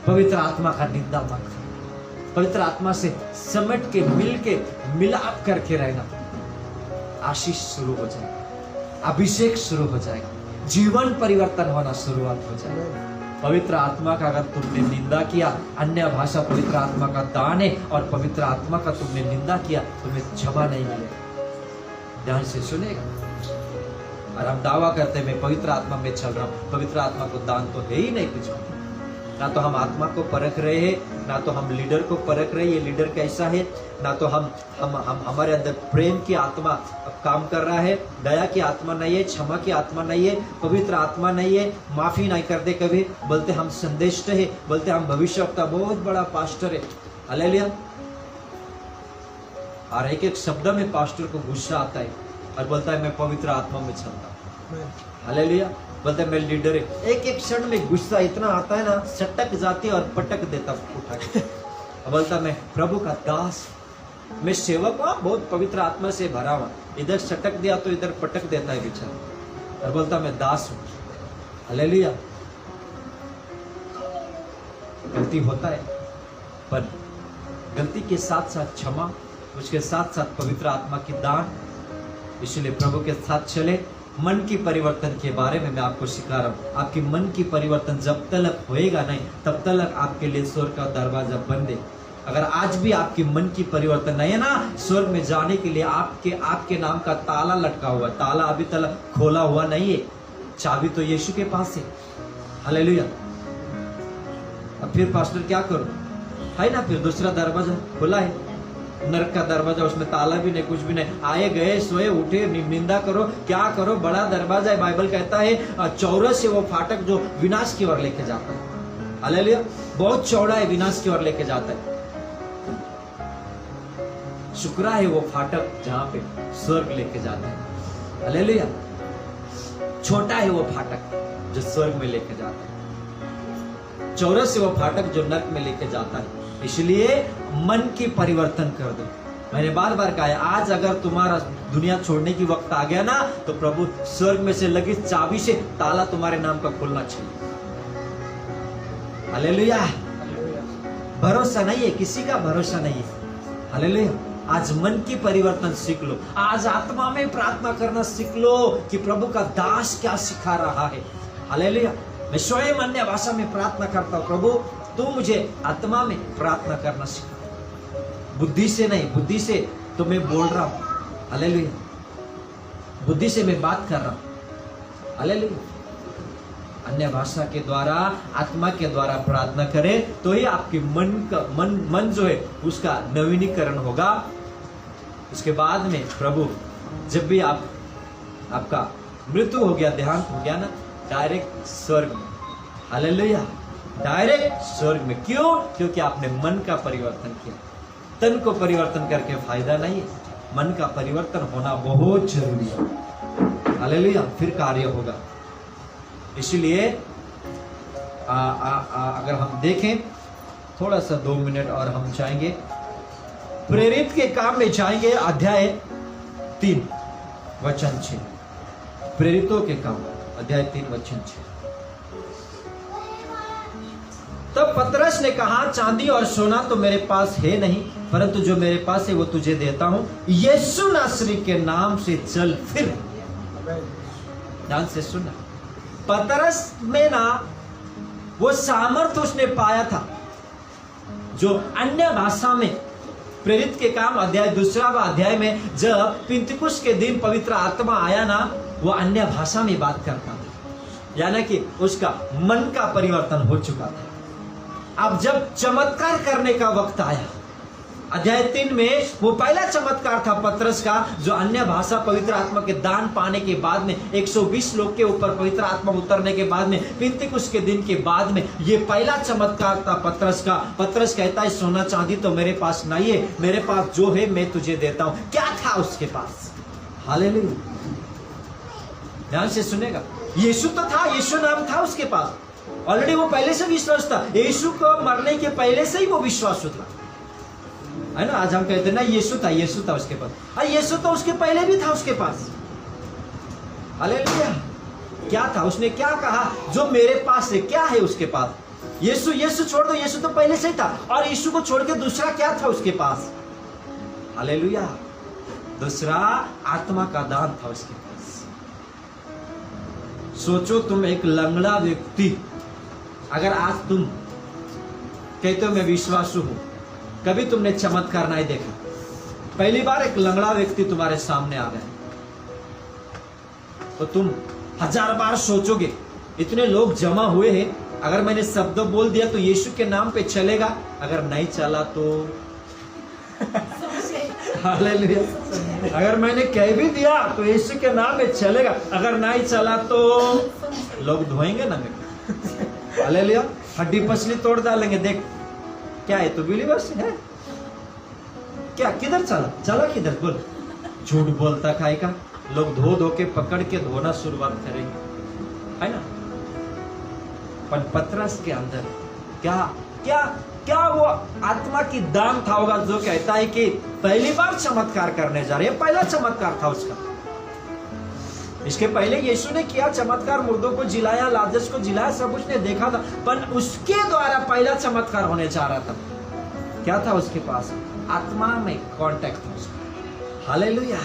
पवित्र आत्मा का निंदा मत करना। पवित्र आत्मा से समेट के मिलाप करके रहना। आशीष शुरू हो जाएगा, अभिषेक शुरू हो जाएगा, जीवन परिवर्तन होना शुरुआत हो जाएगा। पवित्र आत्मा का अगर तुमने निंदा किया, अन्य भाषा पवित्र आत्मा का दान है, और पवित्र आत्मा का तुमने निंदा किया, तुम्हें क्षमा नहीं मिलेगा। ध्यान से सुनेगा। और हम दावा करते हैं मैं पवित्र आत्मा में चल रहा हूँ, पवित्र आत्मा को दान तो है ही नहीं कुछ। ना तो हम आत्मा को परख रहे हैं, ना तो हम लीडर को परख रहे हैं, ये लीडर कैसा है, ना तो हम हमारे अंदर प्रेम की आत्मा काम कर रहा है, दया की आत्मा नहीं है, क्षमा की आत्मा नहीं है, पवित्र आत्मा नहीं है, माफी नहीं करते कभी, बोलते हम संदेष्ट है, बोलते हम भविष्यवक्ता, बहुत बड़ा पास्टर है। हालेलुया। और एक एक शब्द में पास्टर को गुस्सा आता है और बोलता है मैं पवित्र आत्मा में चलता हूँ। हालेलुया। बोलते मैं लीडर है। एक एक क्षण में गुस्सा इतना आता है ना, सटक जाती है और पटक देता उठा के। बोलता मैं प्रभु का दास, मैं सेवक हूँ, बहुत पवित्र आत्मा से भरा हुआ, इधर सटक दिया तो इधर पटक देता है बेचारा, और बोलता मैं दास हूँ। हालेलुया। गलती होता है, पर गलती के साथ साथ क्षमा, उसके साथ साथ पवित्र आत्मा की दान। इसलिए प्रभु के साथ चले। मन की परिवर्तन के बारे में मैं आपको सिखा रहा हूँ। आपकी मन की परिवर्तन जब तक होएगा नहीं, तब तक आपके लिए स्वर्ग का दरवाजा बंद है। अगर आज भी आपकी मन की परिवर्तन नहीं है ना, स्वर्ग में जाने के लिए आपके नाम का ताला लटका हुआ, ताला अभी तक खोला हुआ नहीं है, चाबी तो यीशु के पास है। हालेलुया। अब फिर पास्टर क्या करो, है ना, फिर दूसरा दरवाजा खुला है, नरक का दरवाजा, उसमें ताला भी नहीं, कुछ भी नहीं, आए गए सोए उठे, निंदा करो, क्या करो, बड़ा दरवाजा है। बाइबल कहता है चौरस है वो फाटक जो विनाश की ओर लेके जाता है। हालेलुया। बहुत चौड़ा है, विनाश की ओर लेके जाता है। शुक्रा है वो फाटक जहां पे स्वर्ग लेके जाता है। हालेलुया। छोटा है वो फाटक जो स्वर्ग में लेके जाता है। चौरस है वो फाटक जो नरक में लेके जाता है। इसलिए मन की परिवर्तन कर दो। मैंने बार बार कहा है, आज अगर तुम्हारा दुनिया छोड़ने की वक्त आ गया ना, तो प्रभु स्वर्ग में से लगी चाबी से ताला तुम्हारे नाम का खुलना चाहिए। हालेलुया। भरोसा नहीं है, किसी का भरोसा नहीं है। हालेलुया। आज मन की परिवर्तन सीख लो, आज आत्मा में प्रार्थना करना सीख लो कि प्रभु का दास क्या सिखा रहा है। हालेलुया। मैं स्वयं अन्य भाषा में प्रार्थना करता हूँ, प्रभु तू मुझे आत्मा में प्रार्थना करना सिखा, बुद्धि से नहीं। बुद्धि से तो मैं बोल रहा हूँ, हालेलुया, बुद्धि से मैं बात कर रहा हूँ, हालेलुया। अन्य भाषा के द्वारा, आत्मा के द्वारा प्रार्थना करें तो ही आपके मन जो है उसका नवीनीकरण होगा। उसके बाद में प्रभु जब भी आपका मृत्यु हो गया, देहांत हो गया ना, डायरेक्ट स्वर्ग में, हालेलुया, डायरेक्ट स्वर्ग में। क्यों? क्योंकि आपने मन का परिवर्तन किया। तन को परिवर्तन करके फायदा नहीं है, मन का परिवर्तन होना बहुत जरूरी है। हालेलुया। फिर कार्य होगा। इसलिए अगर हम देखें थोड़ा सा 2 मिनट और हम जाएंगे, प्रेरित के काम में जाएंगे, अध्याय 3 वचन 6। प्रेरितों के काम, अध्याय 3 वचन 6। तब तब पतरस ने कहा, चांदी और सोना तो मेरे पास है नहीं, परंतु जो मेरे पास है वो तुझे देता हूं। यीशु नासरी के नाम से चल फिर। ध्यान से सुनना, पतरस में ना वो सामर्थ्य उसने पाया था जो अन्य भाषा में, प्रेरित के काम अध्याय 2 अध्याय में जब पिंतकुस्त के दिन पवित्र आत्मा आया ना, वो अन्य भाषा में बात करता था, यानी कि उसका मन का परिवर्तन हो चुका था। अब जब चमत्कार करने का वक्त आया, अध्याय 3 में वो पहला चमत्कार था पतरस का, जो अन्य भाषा पवित्र आत्मा के दान पाने के बाद में 120 लोग के ऊपर पवित्र आत्मा उतरने के बाद में, पिंतकुस्त के दिन के बाद में ये पहला चमत्कार था पतरस का। पतरस कहता है, सोना चांदी तो मेरे पास नहीं है, मेरे पास जो है मैं तुझे देता हूं। क्या था उसके पास? हालेलुया। ध्यान से सुनेगा, यीशु तो था, यीशु नाम था उसके पास, ऑलरेडी वो पहले से विश्वास था, यीशु को मरने के पहले से ही वो विश्वास था, है ना। आज हम कहते हैं ना यीशु था उसके पास, अरे यीशु तो उसके पहले भी था उसके पास। हालेलुया। क्या था? उसने क्या कहा? जो मेरे पास है, क्या है उसके पास? यीशु छोड़ दो, यीशु तो पहले से ही था, और यीशु को छोड़ के दूसरा क्या था उसके पास? हालेलुया। दूसरा आत्मा का दान था उसके पास। सोचो, तुम एक लंगड़ा व्यक्ति, अगर आज तुम कहते हो मैं विश्वासु हूं, कभी तुमने चमत्कार नहीं देखा, पहली बार एक लंगड़ा व्यक्ति तुम्हारे सामने आ गया, तो तुम 1000 बार सोचोगे, इतने लोग जमा हुए हैं, अगर मैंने शब्द बोल दिया तो यीशु के नाम पे चलेगा, अगर नहीं चला तो हालेलुया। अगर मैंने कह भी दिया तो यीशु के नाम पे चलेगा, अगर नहीं चला तो लोग धोएंगे ना मेरे। हालेलुया। हड्डी पसली तोड़ डालेंगे, देख क्या है तो बिलीवर्स है क्या? किधर चला किधर? बोल, झूठ बोलता खाए का, लोग धो के पकड़ के धोना शुरुआत करेंगे, है ना। पर पतरस के अंदर क्या क्या क्या वो आत्मा की दान था होगा, जो कहता है कि पहली बार चमत्कार करने जा रहे हैं, पहला चमत्कार था उसका। इसके पहले यीशु ने किया चमत्कार, मुर्दों को जिलाया, लाजरस को जिलाया, सब उसने देखा था, पर उसके द्वारा पहला चमत्कार होने जा रहा था। क्या था उसके पास? आत्मा में कांटेक्ट था उसका। हालेलुया।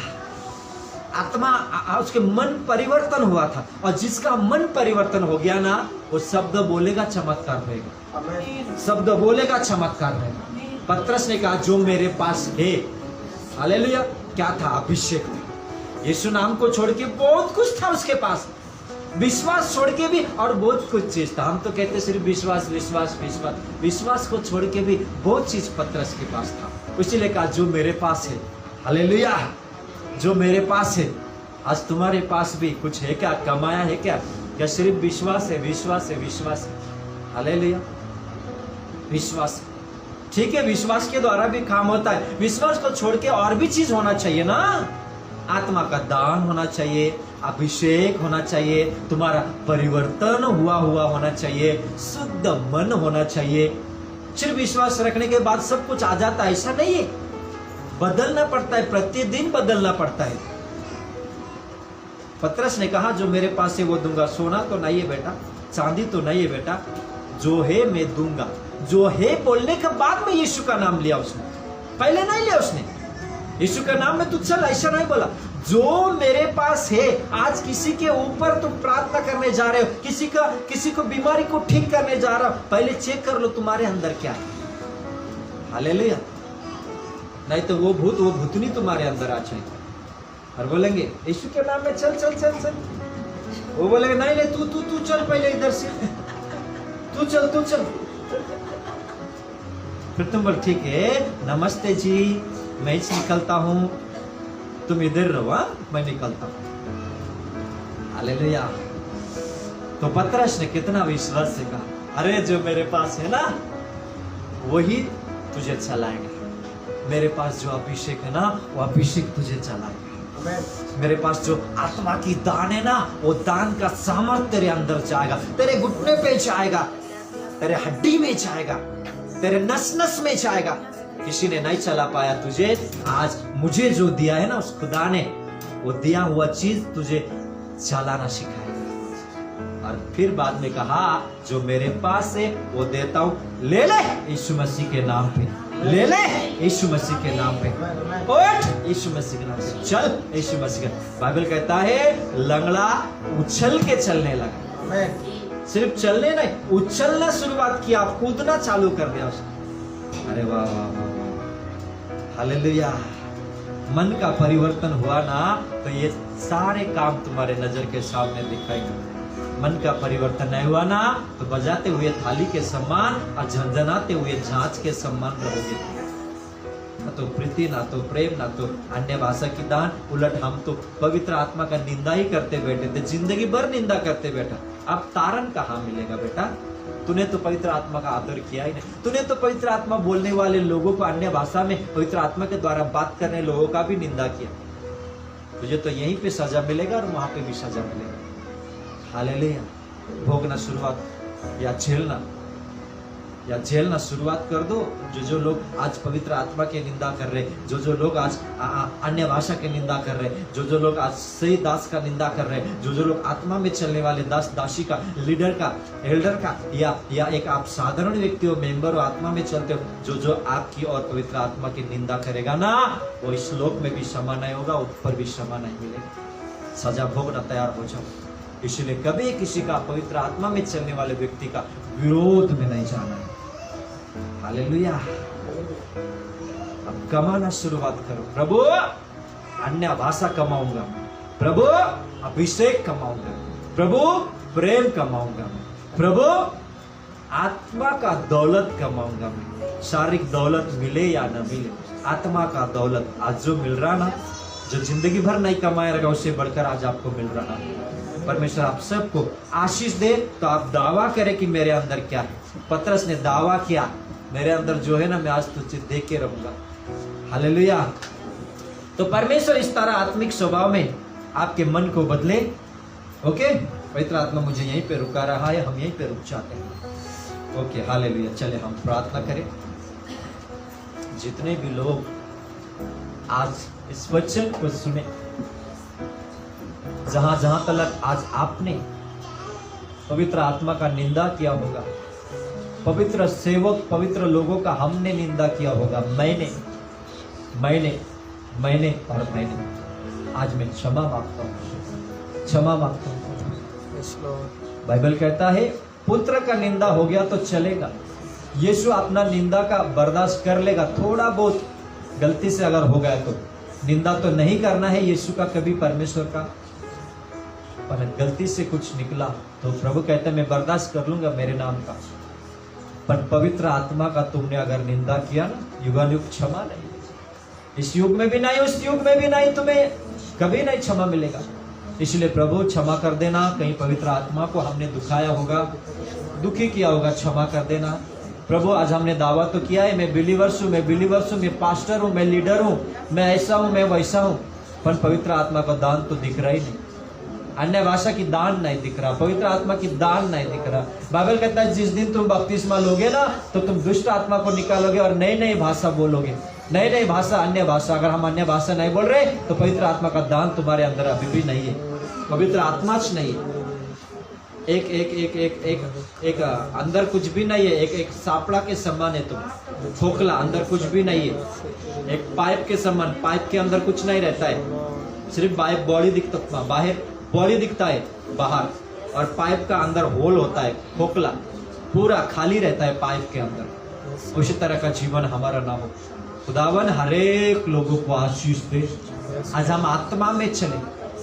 आत्मा, उसके मन परिवर्तन हुआ था, और जिसका मन परिवर्तन हो गया ना, वो शब्द बोलेगा चमत्कार होगा, शब्द बोलेगा चमत्कार होगा। पतरस ने कहा, जो मेरे पास है, हालेलुया। क्या था? अभिषेक था। यीशु नाम को छोड़ के बहुत कुछ था उसके पास, विश्वास छोड़ के भी और बहुत कुछ चीज था। हम तो कहते सिर्फ विश्वास विश्वास विश्वास, विश्वास को छोड़ के भी बहुत चीज पतरस के पास था। इसीलिए कहा, जो मेरे पास है, हालेलुया, जो मेरे पास है। आज तुम्हारे पास भी कुछ है क्या? कमाया है क्या? या सिर्फ विश्वास है? विश्वास है, विश्वास है। हालेलुया। विश्वास, ठीक है, विश्वास के द्वारा भी काम होता है, विश्वास को छोड़ के और भी चीज होना चाहिए ना। आत्मा का दान होना चाहिए, अभिषेक होना चाहिए, तुम्हारा परिवर्तन हुआ होना चाहिए, शुद्ध मन होना चाहिए। सिर्फ विश्वास रखने के बाद सब कुछ आ जाता है, ऐसा नहीं है। बदलना पड़ता है, प्रतिदिन बदलना पड़ता है। पतरस ने कहा, जो मेरे पास है वो दूंगा। सोना तो नहीं है बेटा, चांदी तो नहीं है बेटा, जो है मैं दूंगा। जो है बोलने के बाद में यीशु का नाम लिया उसने, पहले नहीं लिया उसने। यीशु का नाम में तू चल, ऐसा नहीं बोला। जो मेरे पास है, आज किसी के ऊपर तुम प्रार्थना करने जा रहे हो, किसी को बीमारी को ठीक करने जा रहा हो, पहले चेक कर लो तुम्हारे अंदर क्या है। हालेलुया। नहीं तो वो भूतनी तुम्हारे अंदर आ जाएगी और बोलेंगे यीशु के नाम में चल चल चल चल। वो बोलेंगे नहीं तू चल पहले इधर से, तू चल। फिर तुम बोल, ठीक है, नमस्ते जी, मैं निकलता हूं, तुम इधर रहो, मैं निकलता हूं। हालेलुया। तो पतरस ने कितना विश्वास से कहा, अरे जो मेरे पास है ना, वही तुझे चलाएगा। मेरे पास जो अभिषेक है ना, वो अभिषेक तुझे चलाएगा। मेरे पास जो आत्मा की दान है ना, वो दान का सामर्थ्य तेरे अंदर जाएगा, तेरे घुटने पे जाएगा, तेरे हड्डी में जाएगा, तेरे नस नस में जाएगा। किसी ने नहीं चला पाया तुझे, आज मुझे जो दिया है ना उस खुदा ने, वो दिया हुआ चीज तुझे चलाना सिखाएगा। और फिर बाद में कहा जो मेरे पास है वो देता हूं, ले ले यीशु मसीह के नाम पे, ले ले यीशु मसीह के नाम पे, उठ यीशु मसीह के नाम पे, चल यीशु मसीह के। बाइबल कहता है लंगड़ा उछल के चलने लगा, सिर्फ चलने नहीं, उछलना शुरुआत किया, कूदना चालू कर दिया उसने। अरे वाह वाह वाह वाह, हालेलुया। मन का परिवर्तन हुआ ना तो ये सारे काम तुम्हारे नजर के सामने दिखाएंगे। मन का परिवर्तन नहीं हुआ ना तो बजाते हुए थाली के समान और झंझनाते हुए झांझ के समान रहोगे। ना तो प्रीति, ना तो प्रेम, ना तो अन्य भाषा की दान। उलट हम तो पवित्र आत्मा का निंदा ही करते बैठे थे, जिंदगी भर निंदा करते बैठा। अब तारण कहाँ मिलेगा बेटा? तूने तो पवित्र आत्मा का आदर किया ही नहीं। तूने तो पवित्र आत्मा बोलने वाले लोगों को अन्य भाषा में पवित्र आत्मा के द्वारा बात करने लोगों का भी निंदा किया। तुझे तो यहीं पे सजा मिलेगा और वहां पे भी सजा मिलेगा। हालेलुया। भोगना शुरुआत या झेलना शुरुआत कर दो। जो लोग आज पवित्र आत्मा की निंदा कर रहे, जो लोग आज अन्य भाषा की निंदा कर रहे, जो लोग आज सही दास का निंदा कर रहे, जो लोग आत्मा में चलने वाले दास दासी का, लीडर का, एल्डर का, या एक आप साधारण व्यक्ति हो, मेंबर हो, आत्मा में चलते हो, जो आपकी और पवित्र आत्मा की निंदा करेगा ना, वो इस लोक में भी क्षमा नहीं होगा, ऊपर भी क्षमा नहीं मिलेगा। सजा भोगना तैयार हो जाओ। इसलिए कभी किसी का पवित्र आत्मा में चलने वाले व्यक्ति का विरोध में नहीं जाना है। हालेलुया। अब कमाना शुरुआत करो। प्रभु अन्य भाषा कमाऊंगा मैं, प्रभु अभिषेक कमाऊंगा, प्रभु प्रेम कमाऊंगा मैं, प्रभु आत्मा का दौलत कमाऊंगा मैं। शारीरिक दौलत मिले या न मिले, आत्मा का दौलत आज जो मिल रहा ना, जो जिंदगी भर नहीं कमाया रहेगा उससे बढ़कर आज आपको मिल रहा है। परमेश्वर आप सबको आशीष दे। तो आप दावा करें कि मेरे अंदर क्या है। पतरस ने दावा किया, मेरे अंदर जो है ना, मैं आज तुझे देख के रहूंगा। हालेलुया। तो परमेश्वर इस तरह आत्मिक स्वभाव में आपके मन को बदले। ओके, पवित्र आत्मा मुझे यहीं पे रुका रहा है, हम यहीं पे रुक जाते हैं। Okay, hallelujah. चले हम प्रार्थना करें। जितने भी लोग आज इस वचन को सुने, जहां जहां तक आज आपने पवित्र आत्मा का निंदा किया होगा, पवित्र सेवक, पवित्र लोगों का हमने निंदा किया होगा, मैंने और मैंने, आज मैं क्षमा मांगता हूँ, क्षमा मांगता हूँ। बाइबल कहता है पुत्र का निंदा हो गया तो चलेगा, यीशु अपना निंदा का बर्दाश्त कर लेगा। थोड़ा बहुत गलती से अगर हो गया तो निंदा तो नहीं करना है यीशु का कभी, परमेश्वर का, पर गलती से कुछ निकला तो प्रभु कहता है मैं बर्दाश्त कर लूंगा मेरे नाम का। पर पवित्र आत्मा का तुमने अगर निंदा किया ना, युगानुयुग क्षमा नहीं। इस युग में भी नहीं, उस युग में भी नहीं, तुम्हें कभी नहीं क्षमा मिलेगा। इसलिए प्रभु क्षमा कर देना। कहीं पवित्र आत्मा को हमने दुखाया होगा, दुखी किया होगा, क्षमा कर देना। प्रभु आज हमने दावा तो किया है मैं बिलीवर्स हूँ, मैं पास्टर हूँ, मैं लीडर हूँ, मैं ऐसा हूँ, मैं वैसा हूँ, पर पवित्र आत्मा का दान तो दिख रहा ही नहीं। अन्य भाषा की दान नहीं दिख रहा, पवित्र आत्मा की दान नहीं दिख रहा। बाइबल कहता है जिस दिन तुम बपतिस्मा लोगे ना तो तुम दुष्ट आत्मा को निकालोगे और नई नई भाषा बोलोगे, नई नई भाषा, अन्य भाषा। अगर हम अन्य भाषा नहीं बोल रहे तो पवित्र आत्मा का दान तुम्हारे अंदर अभी भी नहीं है, पवित्र आत्मा नहीं है। एक एक एक एक एक एक अंदर कुछ भी नहीं है, एक एक सापड़ा के समान है तुम, खोखला, अंदर कुछ भी नहीं है। एक पाइप के समान, पाइप के अंदर कुछ नहीं रहता है, सिर्फ पाइप बॉडी दिखता, बाहर बॉडी दिखता है बाहर, और पाइप का अंदर होल होता है, खोखला, पूरा खाली रहता है पाइप के अंदर। उसी तरह का जीवन हमारा ना हो। खुदावन हरेक लोगों को आशीष दे। आज हम आत्मा में चले,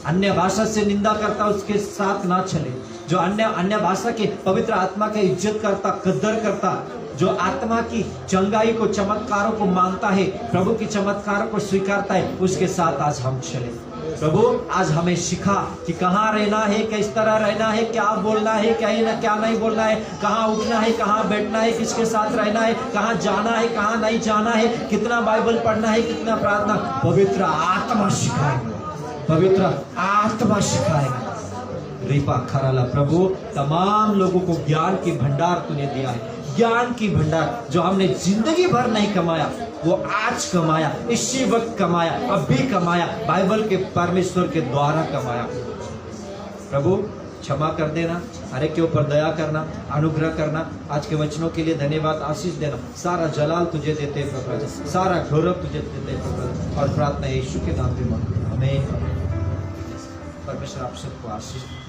अन्य भाषा से निंदा करता उसके साथ ना चले। जो अन्य भाषा के पवित्र आत्मा की इज्जत करता, कदर करता, जो आत्मा की चंगाई को, चमत्कारों को मानता है, प्रभु की चमत्कारों को स्वीकारता है, उसके साथ आज हम चले। प्रभु आज हमें सिखा कि कहाँ रहना है, किस तरह रहना है, क्या बोलना है, क्या नहीं बोलना है, कहाँ उठना है, कहाँ बैठना है, किसके साथ रहना है, कहाँ जाना है, कहाँ नहीं जाना है, कितना बाइबल पढ़ना है, कितना प्रार्थना। पवित्र आत्मा सिखाएगा, पवित्र आत्मा सिखाएगा। रिपा खराला। प्रभु तमाम लोगों को ज्ञान की भंडार तूने दिया है, ज्ञान की भंडार जो हमने जिंदगी भर नहीं कमाया वो आज कमाया, इसी वक्त कमाया, अभी कमाया, बाइबल के परमेश्वर के द्वारा कमाया। प्रभु क्षमा कर देना, हर एक के ऊपर दया करना, अनुग्रह करना। आज के वचनों के लिए धन्यवाद, आशीष देना। सारा जलाल तुझे देते हैं प्रभु, सारा गौरव तुझे देते हैं प्रभु, और प्रार्थना यीशु के नाम में मांगते हैं। आमीन। परमेश्वर आप सबको आशीष